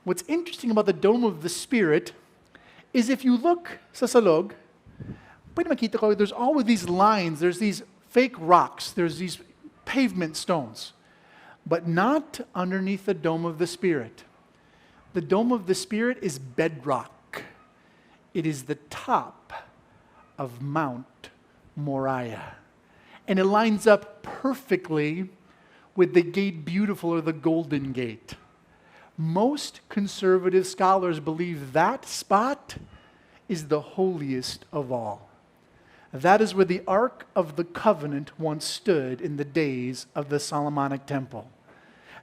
What's interesting about the Dome of the Spirit is if you look sa salog, pwede makita ko, there's always these lines, there's these fake rocks, there's these pavement stones, but not underneath the Dome of the Spirit. The Dome of the Spirit is bedrock. It is the top of Mount Moriah. And it lines up perfectly with the Gate Beautiful or the Golden Gate. Most conservative scholars believe that spot is the holiest of all. That is where the Ark of the Covenant once stood in the days of the Solomonic Temple.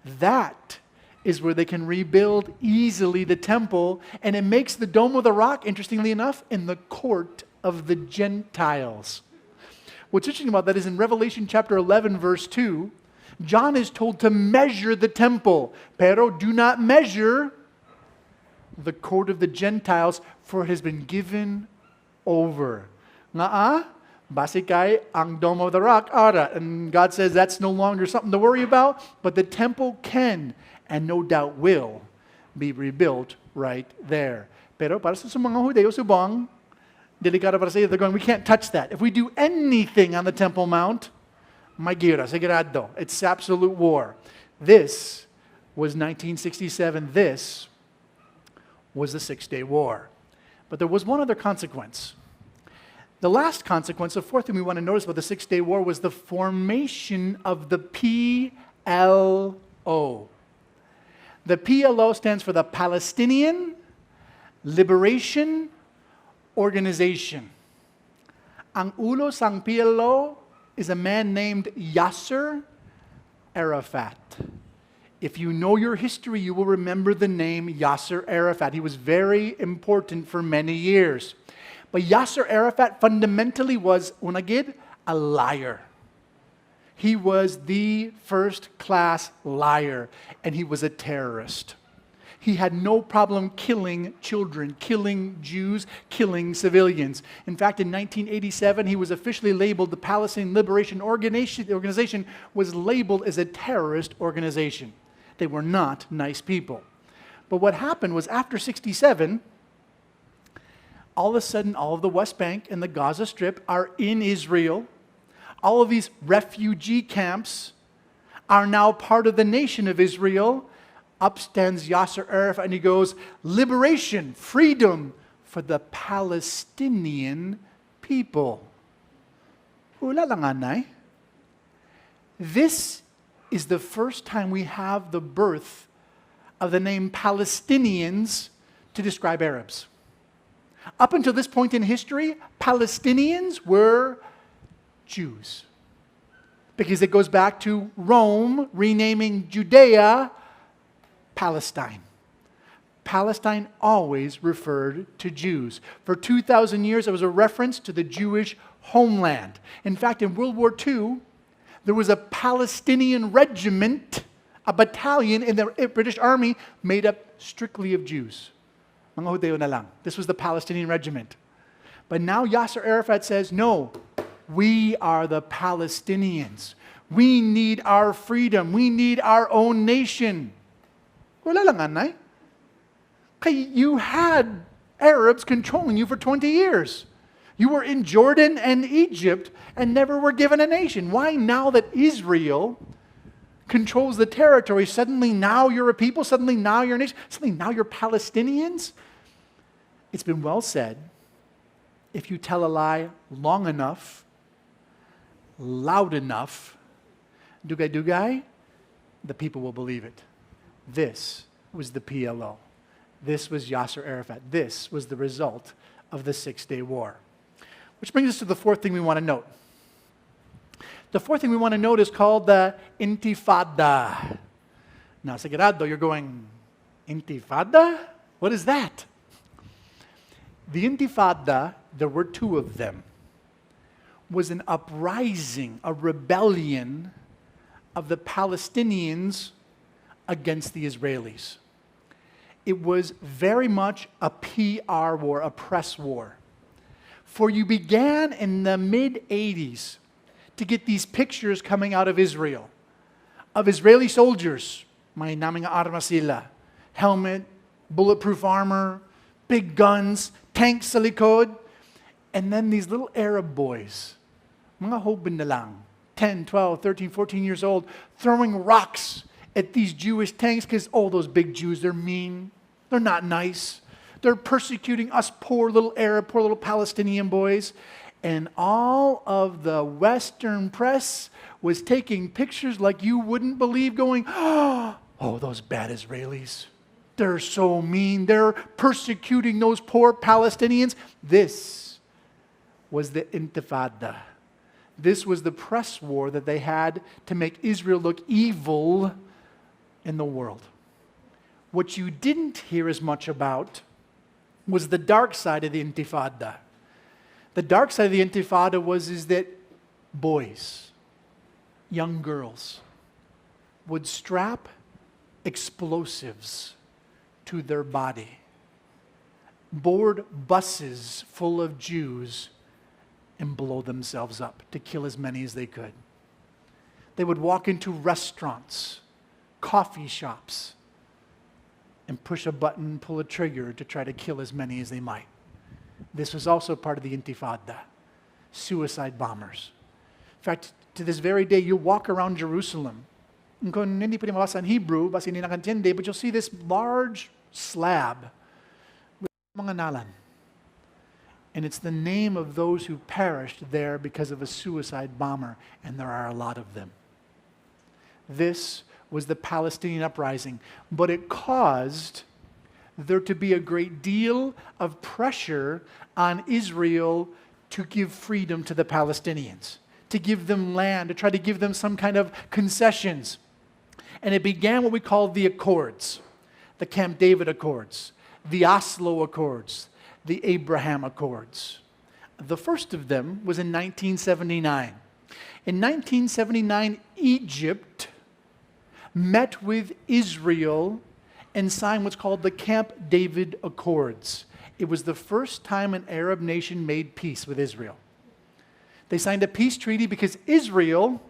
That is where they can rebuild easily the temple, and it makes the Dome of the Rock, interestingly enough, in the court of the Gentiles. What's interesting about that is in Revelation chapter 11, verse 2, John is told to measure the temple, pero do not measure the court of the Gentiles, for it has been given over. Basikay ang Dome of the Rock, ara. And God says that's no longer something to worry about, but the temple can, and no doubt will, be rebuilt right there. Pero para sa mga Hudeo subong, delikado para sa iyo, they're going, we can't touch that. If we do anything on the Temple Mount, may gira, sigurado. It's absolute war. This was 1967. This was the Six-Day War. But there was one other consequence. The last consequence, the fourth thing we want to notice about the Six-Day War, was the formation of the PLO. The PLO stands for the Palestinian Liberation Organization. Ang ulo sang PLO is a man named Yasser Arafat. If you know your history, you will remember the name Yasser Arafat. He was very important for many years. But Yasser Arafat fundamentally was, unagid, a liar. He was the first-class liar, and he was a terrorist. He had no problem killing children, killing Jews, killing civilians. In fact, in 1987, he was officially labeled, the Palestinian Liberation Organization was labeled as a terrorist organization. They were not nice people. But what happened was after 1967, all of a sudden, all of the West Bank and the Gaza Strip are in Israel. All of these refugee camps are now part of the nation of Israel. Up stands Yasser Arafat and he goes, liberation, freedom for the Palestinian people. Ula lang anay. This is the first time we have the birth of the name Palestinians to describe Arabs. Up until this point in history, Palestinians were Jews. Because it goes back to Rome renaming Judea Palestine. Palestine always referred to Jews. For 2,000 years, it was a reference to the Jewish homeland. In fact, in World War II, there was a Palestinian regiment, a battalion in the British Army made up strictly of Jews. Mga Hudeo na lang. This was the Palestinian regiment. But now Yasser Arafat says, no, we are the Palestinians. We need our freedom. We need our own nation. Wala lang anay. Kaya you had Arabs controlling you for 20 years. You were in Jordan and Egypt and never were given a nation. Why now that Israel controls the territory, suddenly now you're a people, suddenly now you're a nation, suddenly now you're Palestinians? It's been well said, if you tell a lie long enough, loud enough, dugay-dugay, the people will believe it. This was the PLO. This was Yasser Arafat. This was the result of the Six-Day War. Which brings us to the fourth thing we want to note. The fourth thing we want to note is called the Intifada. Now, sigurado, you're going, Intifada? What is that? The Intifada, there were two of them, was an uprising, a rebellion of the Palestinians against the Israelis. It was very much a PR war, a press war. For you began in the mid-80s to get these pictures coming out of Israel, of Israeli soldiers, may naming armas sila, helmet, bulletproof armor, big guns, tanks sa likod, and then these little Arab boys, mga hobin na lang, 10, 12, 13, 14 years old, throwing rocks at these Jewish tanks because, oh, those big Jews, they're mean. They're not nice. They're persecuting us poor little Arab, poor little Palestinian boys. And all of the Western press was taking pictures like you wouldn't believe, going, oh, those bad Israelis. They're so mean. They're persecuting those poor Palestinians. This was the Intifada. This was the press war that they had to make Israel look evil in the world. What you didn't hear as much about was the dark side of the Intifada. The dark side of the Intifada is that boys, young girls, would strap explosives to their body, board buses full of Jews, and blow themselves up to kill as many as they could. They would walk into restaurants, coffee shops, and push a button, pull a trigger to try to kill as many as they might. This was also part of the Intifada, suicide bombers. In fact, to this very day, you walk around Jerusalem. Kung hindi pa mabasa in Hebrew, basta hindi nakantindi, but you'll see this large slab Mga nalan. And it's the name of those who perished there because of a suicide bomber, and there are a lot of them. This was the Palestinian uprising, but it caused there to be a great deal of pressure on Israel to give freedom to the Palestinians, to give them land, to try to give them some kind of concessions. And it began what we call the Accords, the Camp David Accords, the Oslo Accords, the Abraham Accords. The first of them was in 1979. In 1979, Egypt met with Israel and signed what's called the Camp David Accords. It was the first time an Arab nation made peace with Israel. They signed a peace treaty because Israel,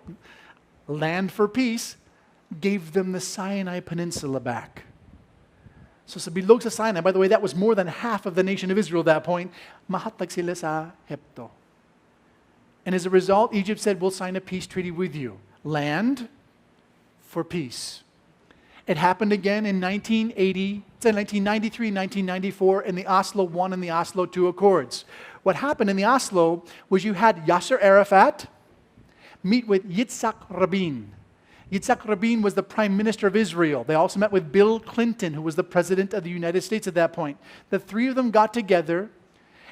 land for peace, gave them the Sinai Peninsula back. So sa bilog sa Sinai, by the way, that was more than half of the nation of Israel at that point, mahatag sila sa Hepto. And as a result, Egypt said, we'll sign a peace treaty with you. Land for peace. It happened again in 1993, 1994 in the Oslo I and the Oslo II Accords. What happened in the Oslo was you had Yasser Arafat meet with Yitzhak Rabin. Yitzhak Rabin was the prime minister of Israel. They also met with Bill Clinton, who was the president of the United States at that point. The three of them got together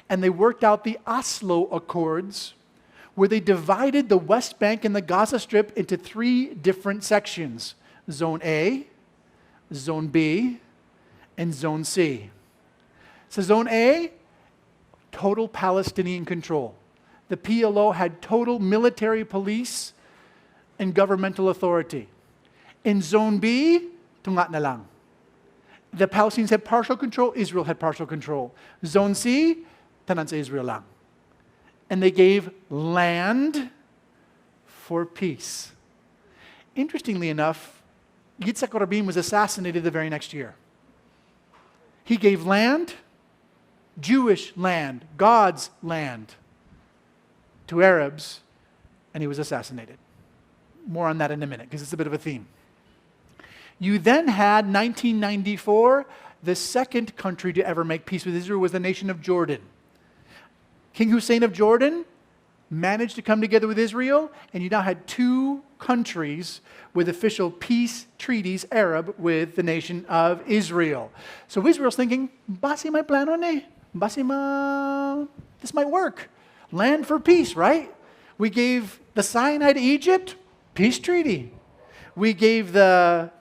and they worked out the Oslo Accords, where they divided the West Bank and the Gaza Strip into three different sections: Zone A, Zone B, and Zone C. So Zone A, total Palestinian control. The PLO had total military, police, and governmental authority. In Zone B, tungat na lang. The Palestinians had partial control, Israel had partial control. Zone C, tanan sa Israel lang. And they gave land for peace. Interestingly enough, Yitzhak Rabin was assassinated the very next year. He gave land, Jewish land, God's land, to Arabs, and he was assassinated. More on that in a minute, because it's a bit of a theme. You then had 1994, the second country to ever make peace with Israel was the nation of Jordan. King Hussein of Jordan managed to come together with Israel, and you now had two countries with official peace treaties, Arab, with the nation of Israel. So Israel's thinking, basi may plano ni, this might work. Land for peace, right? We gave the Sinai to Egypt, peace treaty. We gave the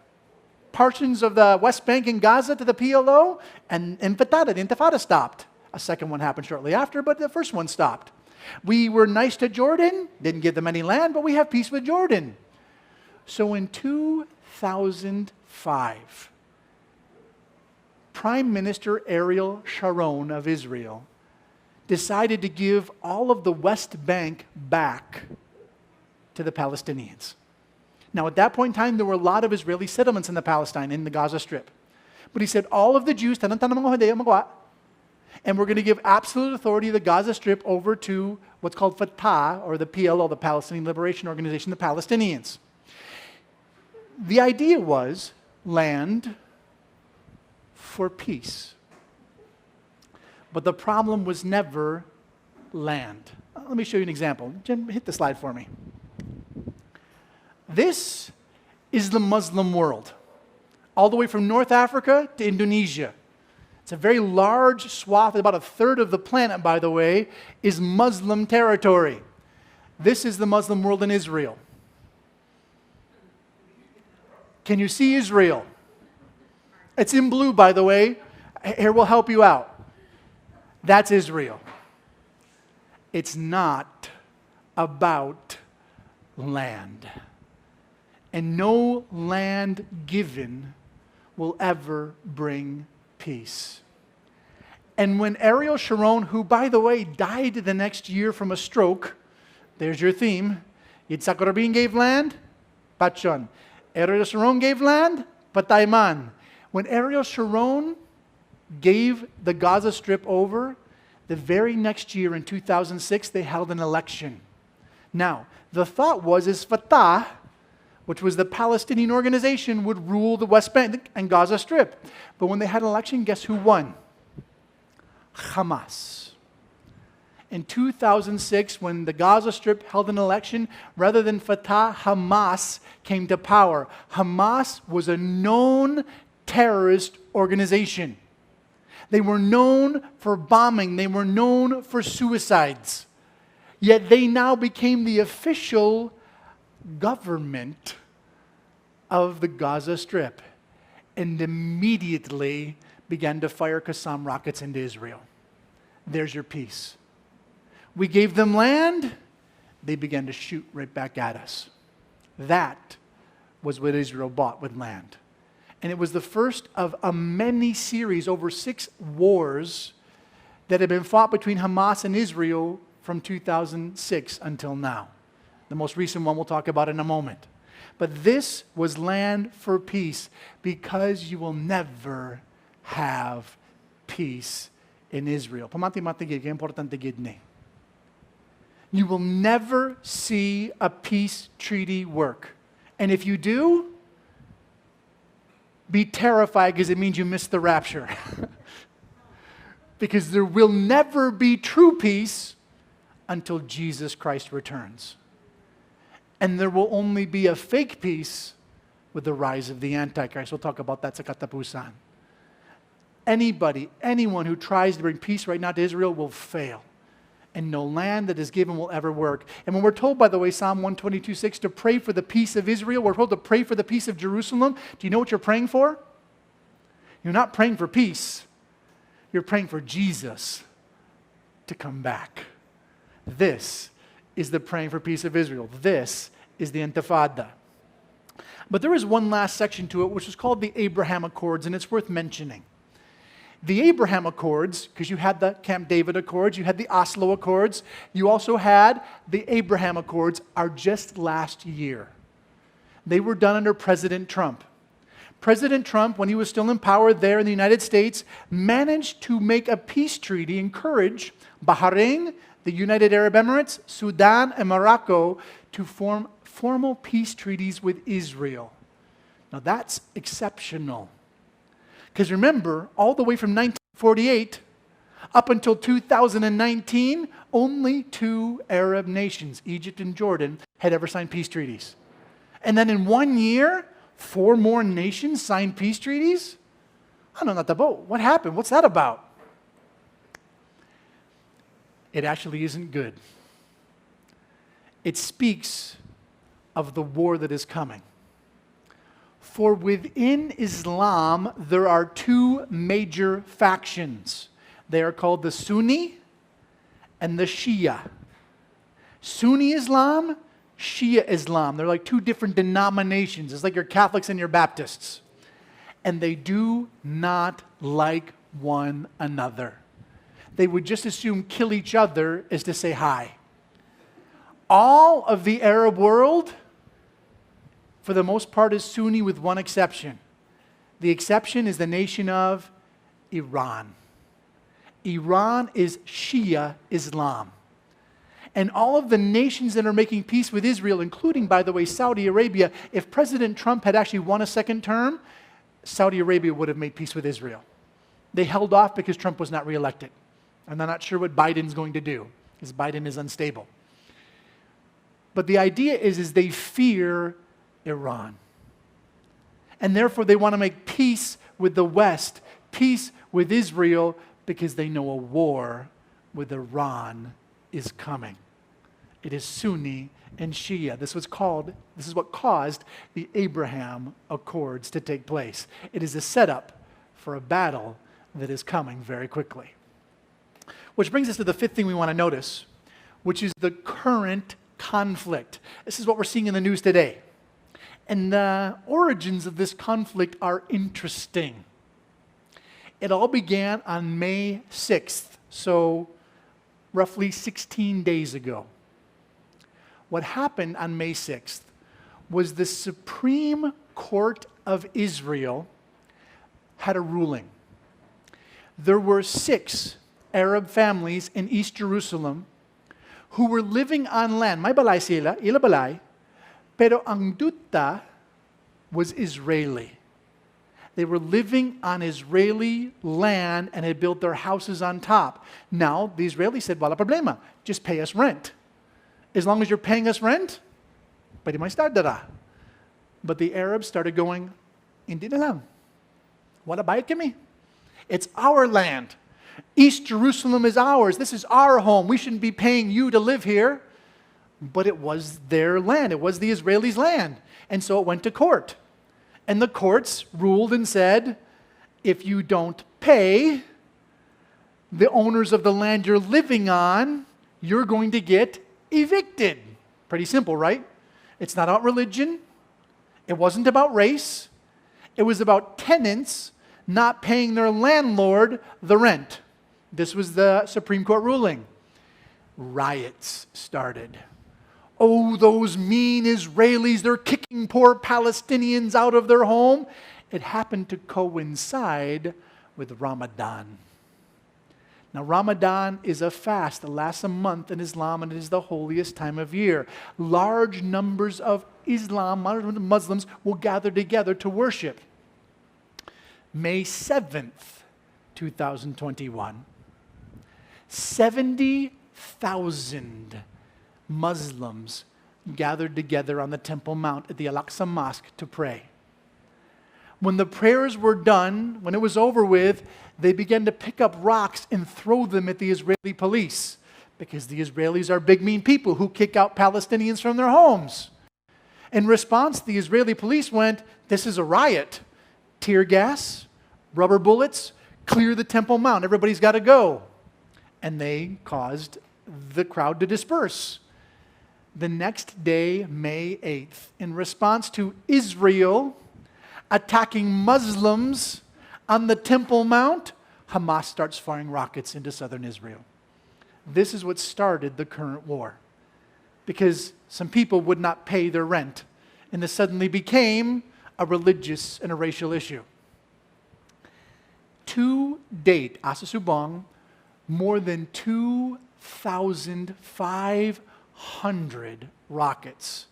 portions of the West Bank and Gaza to the PLO, and Intifada, the Intifada stopped. A second one happened shortly after, but the first one stopped. We were nice to Jordan, didn't give them any land, but we have peace with Jordan. So in 2005, Prime Minister Ariel Sharon of Israel decided to give all of the West Bank back to the Palestinians. Now, at that point in time, there were a lot of Israeli settlements in the Palestine, in the Gaza Strip. But he said, all of the Jews, and we're going to give absolute authority of the Gaza Strip over to what's called Fatah, or the PLO, the Palestinian Liberation Organization, the Palestinians. The idea was land for peace. But the problem was never land. Let me show you an example. Jen, hit the slide for me. This is the Muslim world, all the way from North Africa to Indonesia. It's a very large swath. About a third of the planet, by the way, is Muslim territory. This is the Muslim world in Israel. Can you see Israel? It's in blue, by the way. Here, we'll help you out. That's Israel. It's not about land. And no land given will ever bring peace. And when Ariel Sharon, who, by the way, died the next year from a stroke, there's your theme. Yitzhak Rabin gave land, Pachon. Ariel Sharon gave land, Patayman. When Ariel Sharon gave the Gaza Strip over, the very next year in 2006, they held an election. Now, the thought was Fatah, which was the Palestinian organization, would rule the West Bank and Gaza Strip. But when they had an election, guess who won? Hamas. In 2006, when the Gaza Strip held an election, rather than Fatah, Hamas came to power. Hamas was a known terrorist organization. They were known for bombing. They were known for suicides. Yet they now became the official government of the Gaza Strip and immediately began to fire Qassam rockets into Israel. There's your peace. We gave them land, they began to shoot right back at us. That was what Israel bought with land. And it was the first of a many series, over 6 wars that have been fought between Hamas and Israel from 2006 until now. The most recent one we'll talk about in a moment. But this was land for peace, because you will never have peace in Israel. Pamati-matigid, kaya importante gid ni. You will never see a peace treaty work. And if you do, be terrified, because it means you missed the rapture. Because there will never be true peace until Jesus Christ returns. And there will only be a fake peace with the rise of the Antichrist. We'll talk about that sa katapusan. Anyone who tries to bring peace right now to Israel will fail. And no land that is given will ever work. And when we're told, by the way, Psalm 122:6, to pray for the peace of Israel, we're told to pray for the peace of Jerusalem. Do you know what you're praying for? You're not praying for peace. You're praying for Jesus to come back. This is the praying for peace of Israel. This is the Intifada. But there is one last section to it, which is called the Abraham Accords, and it's worth mentioning. The Abraham Accords, because you had the Camp David Accords, you had the Oslo Accords, you also had the Abraham Accords, are just last year. They were done under President Trump. President Trump, when he was still in power there in the United States, managed to make a peace treaty, encourage Bahrain, the United Arab Emirates, Sudan, and Morocco to form formal peace treaties with Israel. Now that's exceptional. Because remember, all the way from 1948 up until 2019, only 2 Arab nations, Egypt and Jordan, had ever signed peace treaties. And then in 1 year, 4 more nations signed peace treaties? I don't know, natabo. What happened? What's that about? It actually isn't good. It speaks of the war that is coming. For within Islam, there are 2 major factions. They are called the Sunni and the Shia. Sunni Islam, Shia Islam. They're like 2 different denominations. It's like your Catholics and your Baptists. And they do not like one another. They would just assume kill each other as to say hi. All of the Arab world, for the most part, is Sunni with one exception. The exception is the nation of Iran. Iran is Shia Islam. And all of the nations that are making peace with Israel, including, by the way, Saudi Arabia, if President Trump had actually won a second term, Saudi Arabia would have made peace with Israel. They held off because Trump was not reelected. And they're not sure what Biden's going to do, because Biden is unstable. But the idea is they fear Iran. And therefore they want to make peace with the West, peace with Israel, because they know a war with Iran is coming. It is Sunni and Shia. This is what caused the Abraham Accords to take place. It is a setup for a battle that is coming very quickly. Which brings us to the 5th thing we want to notice, which is the current conflict. This is what we're seeing in the news today. And the origins of this conflict are interesting. It all began on May 6th, so roughly 16 days ago. What happened on May 6th was the Supreme Court of Israel had a ruling. There were 6 Arab families in East Jerusalem who were living on land. May balay sila, ila balay, pero ang duta was Israeli. They were living on Israeli land and had built their houses on top. Now, the Israelis said, wala problema, just pay us rent. As long as you're paying us rent, pwede mo istardara. But the Arabs started going, hindi na lang. Wala bayad kami. It's our land. East Jerusalem is ours. This is our home. We shouldn't be paying you to live here. But it was their land. It was the Israelis' land. And so it went to court. And the courts ruled and said, if you don't pay the owners of the land you're living on, you're going to get evicted. Pretty simple, right? It's not about religion. It wasn't about race. It was about tenants not paying their landlord the rent. This was the Supreme Court ruling. Riots started. Oh, those mean Israelis, they're kicking poor Palestinians out of their home. It happened to coincide with Ramadan. Now, Ramadan is a fast that lasts a month in Islam, and it is the holiest time of year. Large numbers of Muslims will gather together to worship. May 7th, 2021, 70,000 Muslims gathered together on the Temple Mount at the Al-Aqsa Mosque to pray. When the prayers were done, when it was over with, they began to pick up rocks and throw them at the Israeli police, because the Israelis are big, mean people who kick out Palestinians from their homes. In response, the Israeli police went, this is a riot. Tear gas, rubber bullets, clear the Temple Mount. Everybody's got to go. And they caused the crowd to disperse. The next day, May 8th, in response to Israel attacking Muslims on the Temple Mount, Hamas starts firing rockets into southern Israel. This is what started the current war, because some people would not pay their rent, and this suddenly became a religious and a racial issue. To date, asa subong, more than 2,500 rockets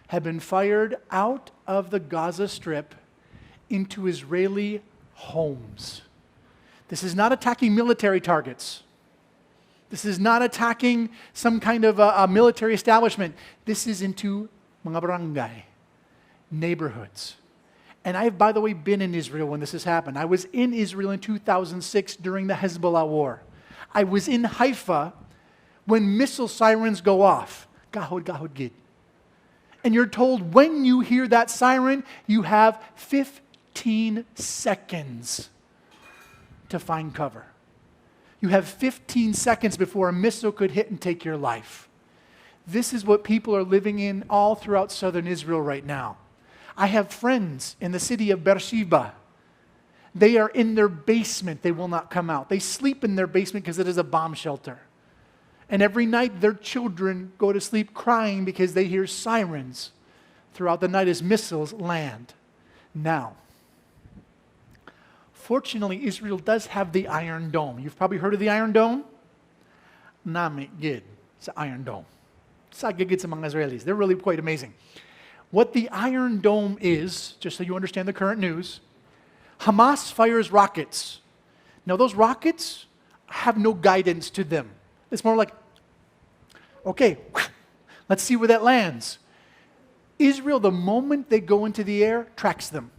have been fired out of the Gaza Strip into Israeli homes. This is not attacking military targets. This is not attacking some kind of a military establishment. This is into mga barangay, neighborhoods. And I've, by the way, been in Israel when this has happened. I was in Israel in 2006 during the Hezbollah war. I was in Haifa when missile sirens go off. Gahod, gahod, gid. And you're told when you hear that siren, you have 15 seconds to find cover. You have 15 seconds before a missile could hit and take your life. This is what people are living in all throughout southern Israel right now. I have friends in the city of Beersheba. They are in their basement. They will not come out. They sleep in their basement because it is a bomb shelter. And every night their children go to sleep crying because they hear sirens throughout the night as missiles land. Now, fortunately, Israel does have the Iron Dome. You've probably heard of the Iron Dome? Nami gid sa Iron Dome. Sa gigid sa mga Israelis. They're really quite amazing. What the Iron Dome is, just so you understand the current news, Hamas fires rockets. Now those rockets have no guidance to them. It's more like, okay, let's see where that lands. Israel, the moment they go into the air, tracks them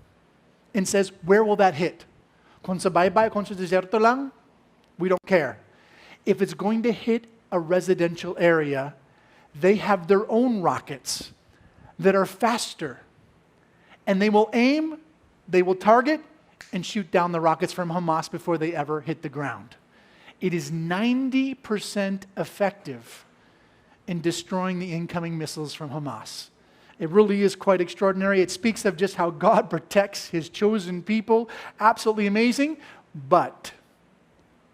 and says, where will that hit? Kung sa baybay, kung sa deserto lang, we don't care. If it's going to hit a residential area, they have their own rockets that are faster. And they will aim, they will target, and shoot down the rockets from Hamas before they ever hit the ground. It is 90% effective in destroying the incoming missiles from Hamas. It really is quite extraordinary. It speaks of just how God protects His chosen people. Absolutely amazing. But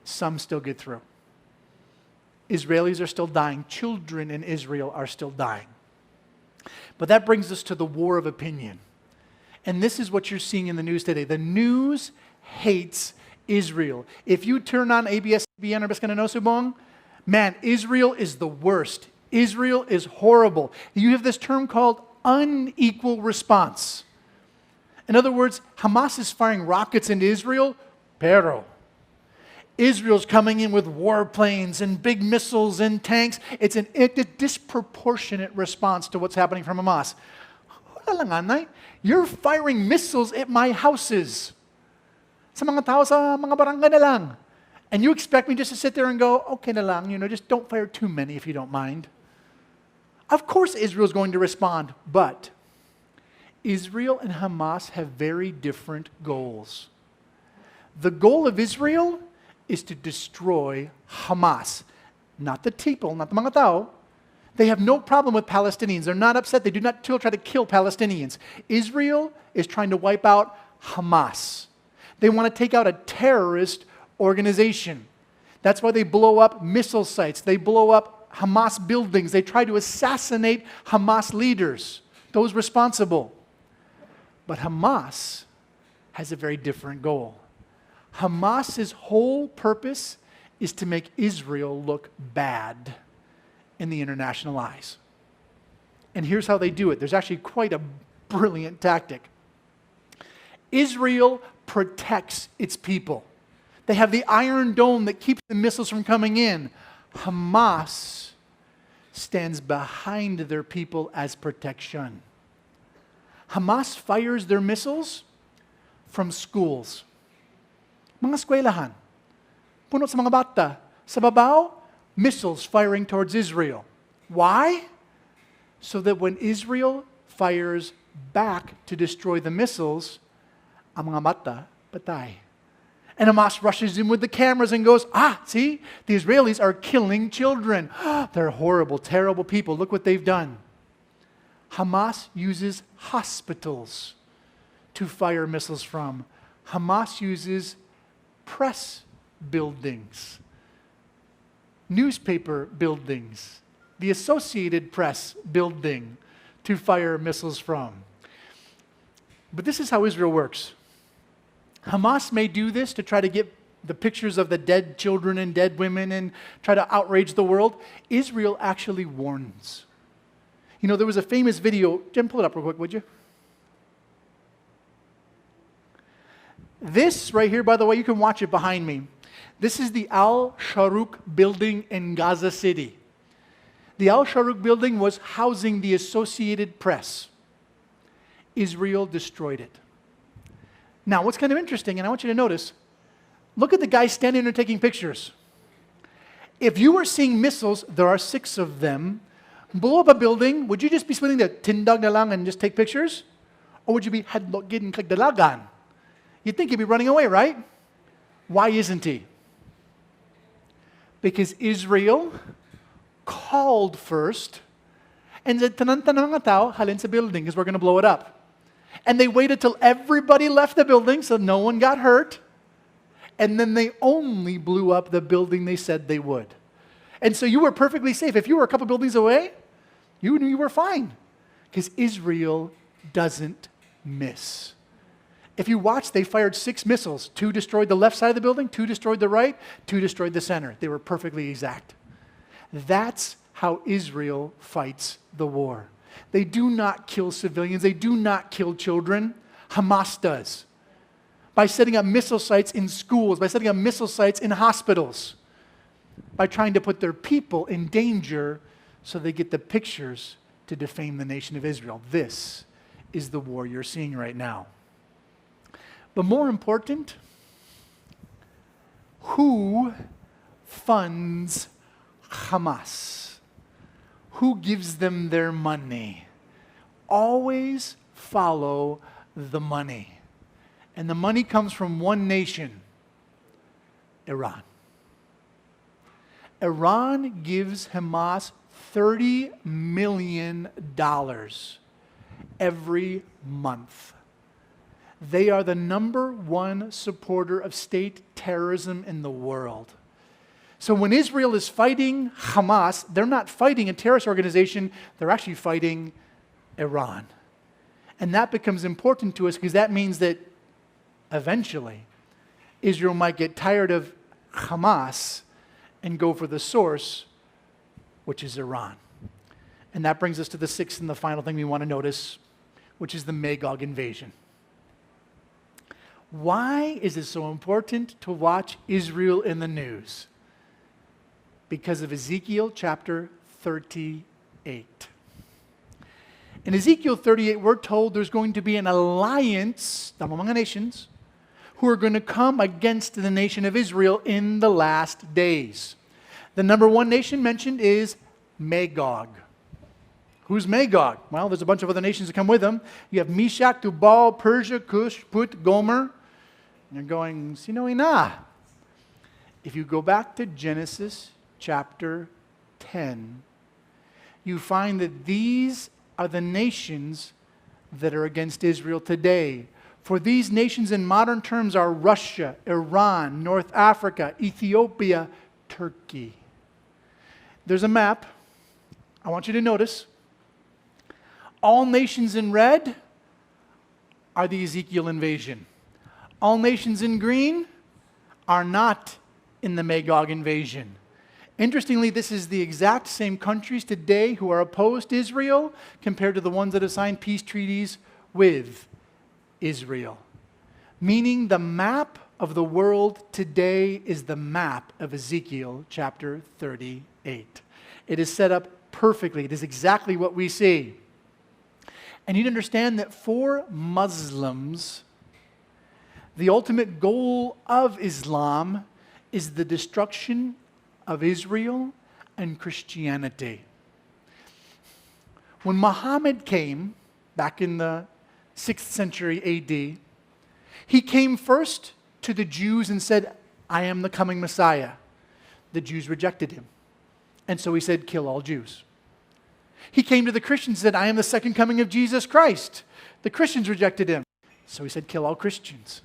some still get through. Israelis are still dying. Children in Israel are still dying. But that brings us to the war of opinion. And this is what you're seeing in the news today. The news hates Israel. If you turn on ABS-CBN or Subong, man, Israel is the worst. Israel is horrible. You have this term called unequal response. In other words, Hamas is firing rockets into Israel, pero Israel's coming in with warplanes and big missiles and tanks. It's a disproportionate response to what's happening from Hamas. You're firing missiles at my houses. Sa mga tao sa mga barangay na lang. And you expect me just to sit there and go, okay na lang, just don't fire too many if you don't mind. Of course Israel's going to respond, but Israel and Hamas have very different goals. The goal of Israel is to destroy Hamas, not the people, not the mga tao. They have no problem with Palestinians. They're not upset. They do not try to kill Palestinians. Israel is trying to wipe out Hamas. They want to take out a terrorist organization. That's why they blow up missile sites. They blow up Hamas buildings. They try to assassinate Hamas leaders, those responsible. But Hamas has a very different goal. Hamas's whole purpose is to make Israel look bad in the international eyes. And here's how they do it. There's actually quite a brilliant tactic. Israel protects its people. They have the Iron Dome that keeps the missiles from coming in. Hamas stands behind their people as protection. Hamas fires their missiles from schools. Mga eskwelahan. Puno sa mga bata. Sa babaw, missiles firing towards Israel. Why? So that when Israel fires back to destroy the missiles, ang mga bata, patay. And Hamas rushes in with the cameras and goes, see, the Israelis are killing children. They're horrible, terrible people. Look what they've done. Hamas uses hospitals to fire missiles from. Hamas uses press buildings, newspaper buildings, the Associated Press building to fire missiles from. But this is how Israel works. Hamas may do this to try to get the pictures of the dead children and dead women and try to outrage the world. Israel actually warns. There was a famous video. Jim, pull it up real quick, would you? This right here, by the way, you can watch it behind me. This is the Al-Sharouk building in Gaza City. The Al-Sharouk building was housing the Associated Press. Israel destroyed it. Now, what's kind of interesting, and I want you to notice, look at the guy standing there taking pictures. If you were seeing missiles, there are 6 of them, blow up a building, would you just be swinging the tindag na lang and just take pictures? Or would you be hadlogin kagdalagan? You'd think he'd be running away, right? Why isn't he? Because Israel called first and said, tanan-tanan mga tao, halin sa building because we're going to blow it up. And they waited till everybody left the building so no one got hurt. And then they only blew up the building they said they would. And so you were perfectly safe. If you were a couple buildings away, you knew you were fine. Because Israel doesn't miss. If you watch, they fired 6 missiles. 2 destroyed the left side of the building, 2 destroyed the right, 2 destroyed the center. They were perfectly exact. That's how Israel fights the war. They do not kill civilians. They do not kill children. Hamas does. By setting up missile sites in schools, by setting up missile sites in hospitals, by trying to put their people in danger so they get the pictures to defame the nation of Israel. This is the war you're seeing right now. But more important, who funds Hamas? Who gives them their money? Always follow the money. And the money comes from one nation, Iran. Iran gives Hamas $30 million every month. They are the #1 supporter of state terrorism in the world. So when Israel is fighting Hamas, they're not fighting a terrorist organization, they're actually fighting Iran. And that becomes important to us because that means that eventually Israel might get tired of Hamas and go for the source, which is Iran. And that brings us to the 6th and the final thing we want to notice, which is the Magog invasion. Why is it so important to watch Israel in the news? Because of Ezekiel chapter 38. In Ezekiel 38, we're told there's going to be an alliance among the nations who are going to come against the nation of Israel in the last days. The number one nation mentioned is Magog. Who's Magog? Well, there's a bunch of other nations that come with them. You have Meshach, Tubal, Persia, Cush, Put, Gomer. And you're going, Sinoina. If you go back to Genesis chapter 10, you find that these are the nations that are against Israel today. For these nations in modern terms are Russia, Iran, North Africa, Ethiopia, Turkey. There's a map. I want you to notice. All nations in red are the Ezekiel invasion. All nations in green are not in the Magog invasion. Interestingly, this is the exact same countries today who are opposed to Israel compared to the ones that have signed peace treaties with Israel. Meaning the map of the world today is the map of Ezekiel chapter 38. It is set up perfectly. It is exactly what we see. And you need to understand that for Muslims, the ultimate goal of Islam is the destruction of Israel and Christianity. When Muhammad came, back in the 6th century AD, he came first to the Jews and said, I am the coming Messiah. The Jews rejected him. And so he said, kill all Jews. He came to the Christians and said, I am the second coming of Jesus Christ. The Christians rejected him. So he said, kill all Christians.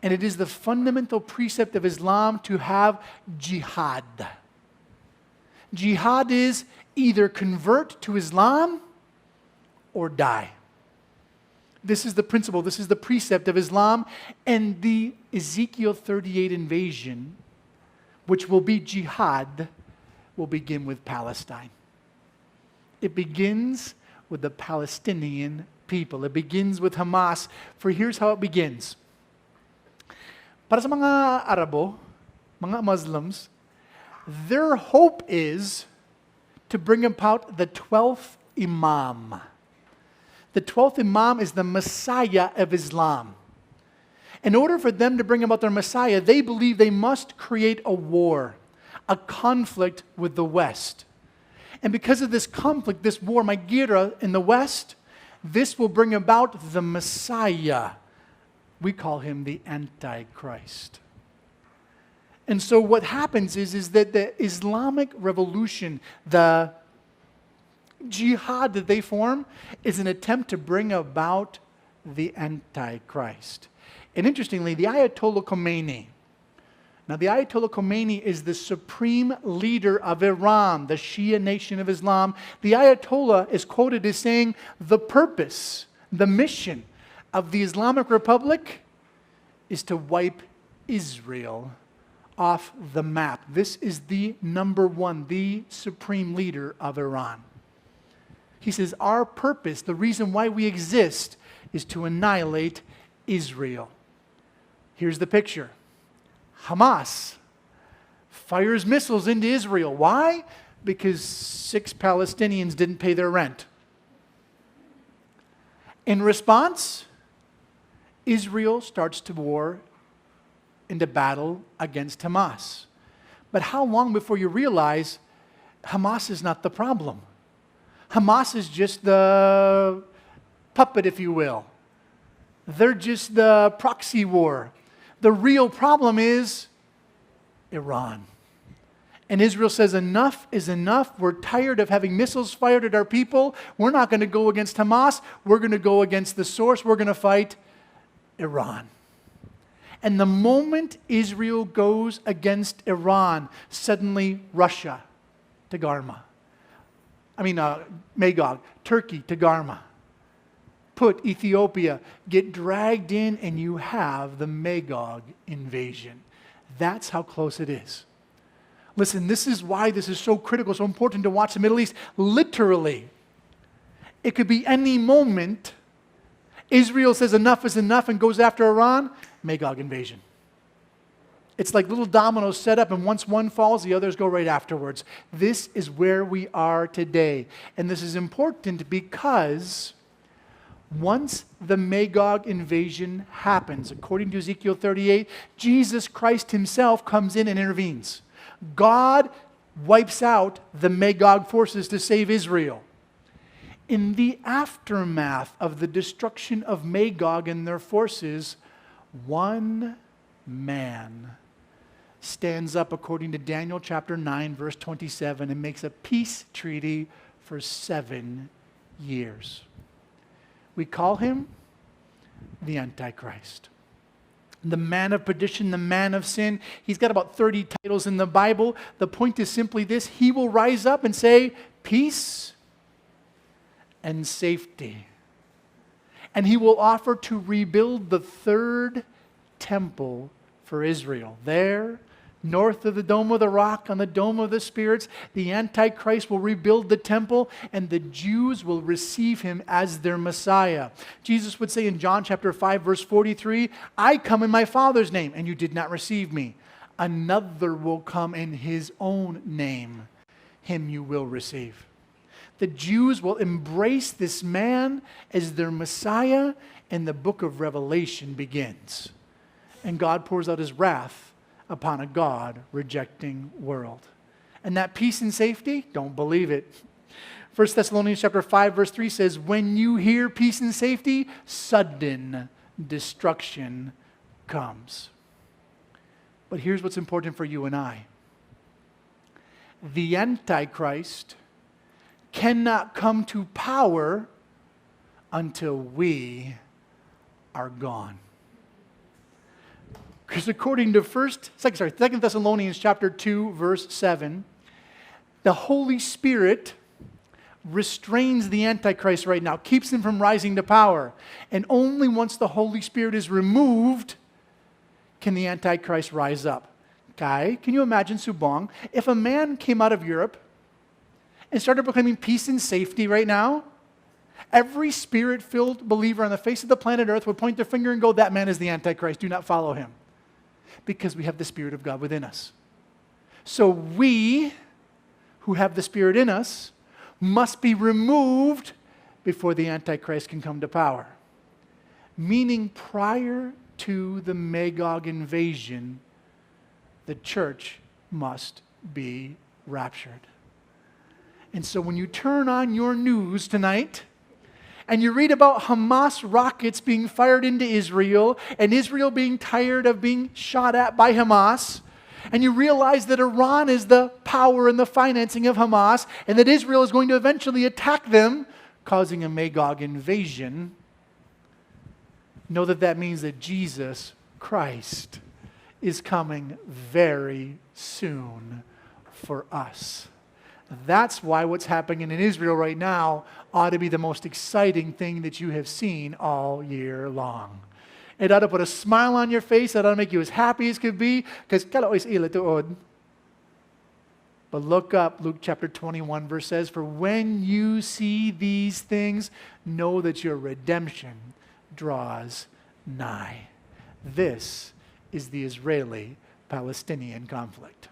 And it is the fundamental precept of Islam to have jihad. Jihad is either convert to Islam or die. This is the principle, this is the precept of Islam. And the Ezekiel 38 invasion, which will be jihad, will begin with Palestine. It begins with the Palestinian people. It begins with Hamas. For here's how it begins. Para sa mga Arabo, mga Muslims, their hope is to bring about the 12th Imam. The 12th Imam is the Messiah of Islam. In order for them to bring about their Messiah, they believe they must create a war, a conflict with the West. And because of this conflict, this war, Magira in the West, this will bring about the Messiah. We call him the Antichrist. And so what happens is that the Islamic revolution, the jihad that they form, is an attempt to bring about the Antichrist. And interestingly, the Ayatollah Khomeini, now the Ayatollah Khomeini is the supreme leader of Iran, the Shia nation of Islam. The Ayatollah is quoted as saying, the purpose, the mission of the Islamic Republic is to wipe Israel off the map. This is the number one, the supreme leader of Iran. He says, our purpose, the reason why we exist, is to annihilate Israel. Here's the picture. Hamas fires missiles into Israel. Why? Because 6 Palestinians didn't pay their rent. In response, Israel starts to war into battle against Hamas. But how long before you realize Hamas is not the problem? Hamas is just the puppet, if you will. They're just the proxy war. The real problem is Iran. And Israel says, enough is enough. We're tired of having missiles fired at our people. We're not going to go against Hamas. We're going to go against the source. We're going to fight Iran. And the moment Israel goes against Iran, suddenly Russia to Garma. Magog, Turkey to Garma. Put, Ethiopia, get dragged in, and you have the Magog invasion. That's how close it is. Listen, this is why this is so critical, so important to watch the Middle East. Literally, it could be any moment. Israel says enough is enough and goes after Iran, Magog invasion. It's like little dominoes set up, and once one falls, the others go right afterwards. This is where we are today. And this is important because once the Magog invasion happens, according to Ezekiel 38, Jesus Christ himself comes in and intervenes. God wipes out the Magog forces to save Israel. In the aftermath of the destruction of Magog and their forces, one man stands up according to Daniel chapter 9, verse 27, and makes a peace treaty for 7 years. We call him the Antichrist. The man of perdition, the man of sin. He's got about 30 titles in the Bible. The point is simply this: he will rise up and say, peace and safety. And he will offer to rebuild the third temple for Israel. There, north of the Dome of the Rock, on the Dome of the Spirits, the Antichrist will rebuild the temple, and the Jews will receive him as their Messiah. Jesus would say in John chapter 5, verse 43, I come in my Father's name, and you did not receive me. Another will come in his own name. Him you will receive. The Jews will embrace this man as their Messiah, and the book of Revelation begins. And God pours out his wrath upon a God-rejecting world. And that peace and safety, don't believe it. 1 Thessalonians chapter 5, verse 3 says, when you hear peace and safety, sudden destruction comes. But here's what's important for you and I. The Antichrist cannot come to power until we are gone. Because according to 2 Thessalonians chapter 2, verse 7, the Holy Spirit restrains the Antichrist right now, keeps him from rising to power. And only once the Holy Spirit is removed can the Antichrist rise up. Kai, can you imagine, Subong, if a man came out of Europe and started proclaiming peace and safety right now? Every spirit-filled believer on the face of the planet Earth would point their finger and go, that man is the Antichrist, do not follow him. Because we have the Spirit of God within us. So we, who have the Spirit in us, must be removed before the Antichrist can come to power. Meaning prior to the Magog invasion, the church must be raptured. And so when you turn on your news tonight, and you read about Hamas rockets being fired into Israel, and Israel being tired of being shot at by Hamas, and you realize that Iran is the power and the financing of Hamas, and that Israel is going to eventually attack them, causing a Magog invasion, know that that means that Jesus Christ is coming very soon for us. That's why what's happening in Israel right now ought to be the most exciting thing that you have seen all year long. It ought to put a smile on your face. It ought to make you as happy as could be. Because but look up, Luke chapter 21 verse says, for when you see these things, know that your redemption draws nigh. This is the Israeli-Palestinian conflict.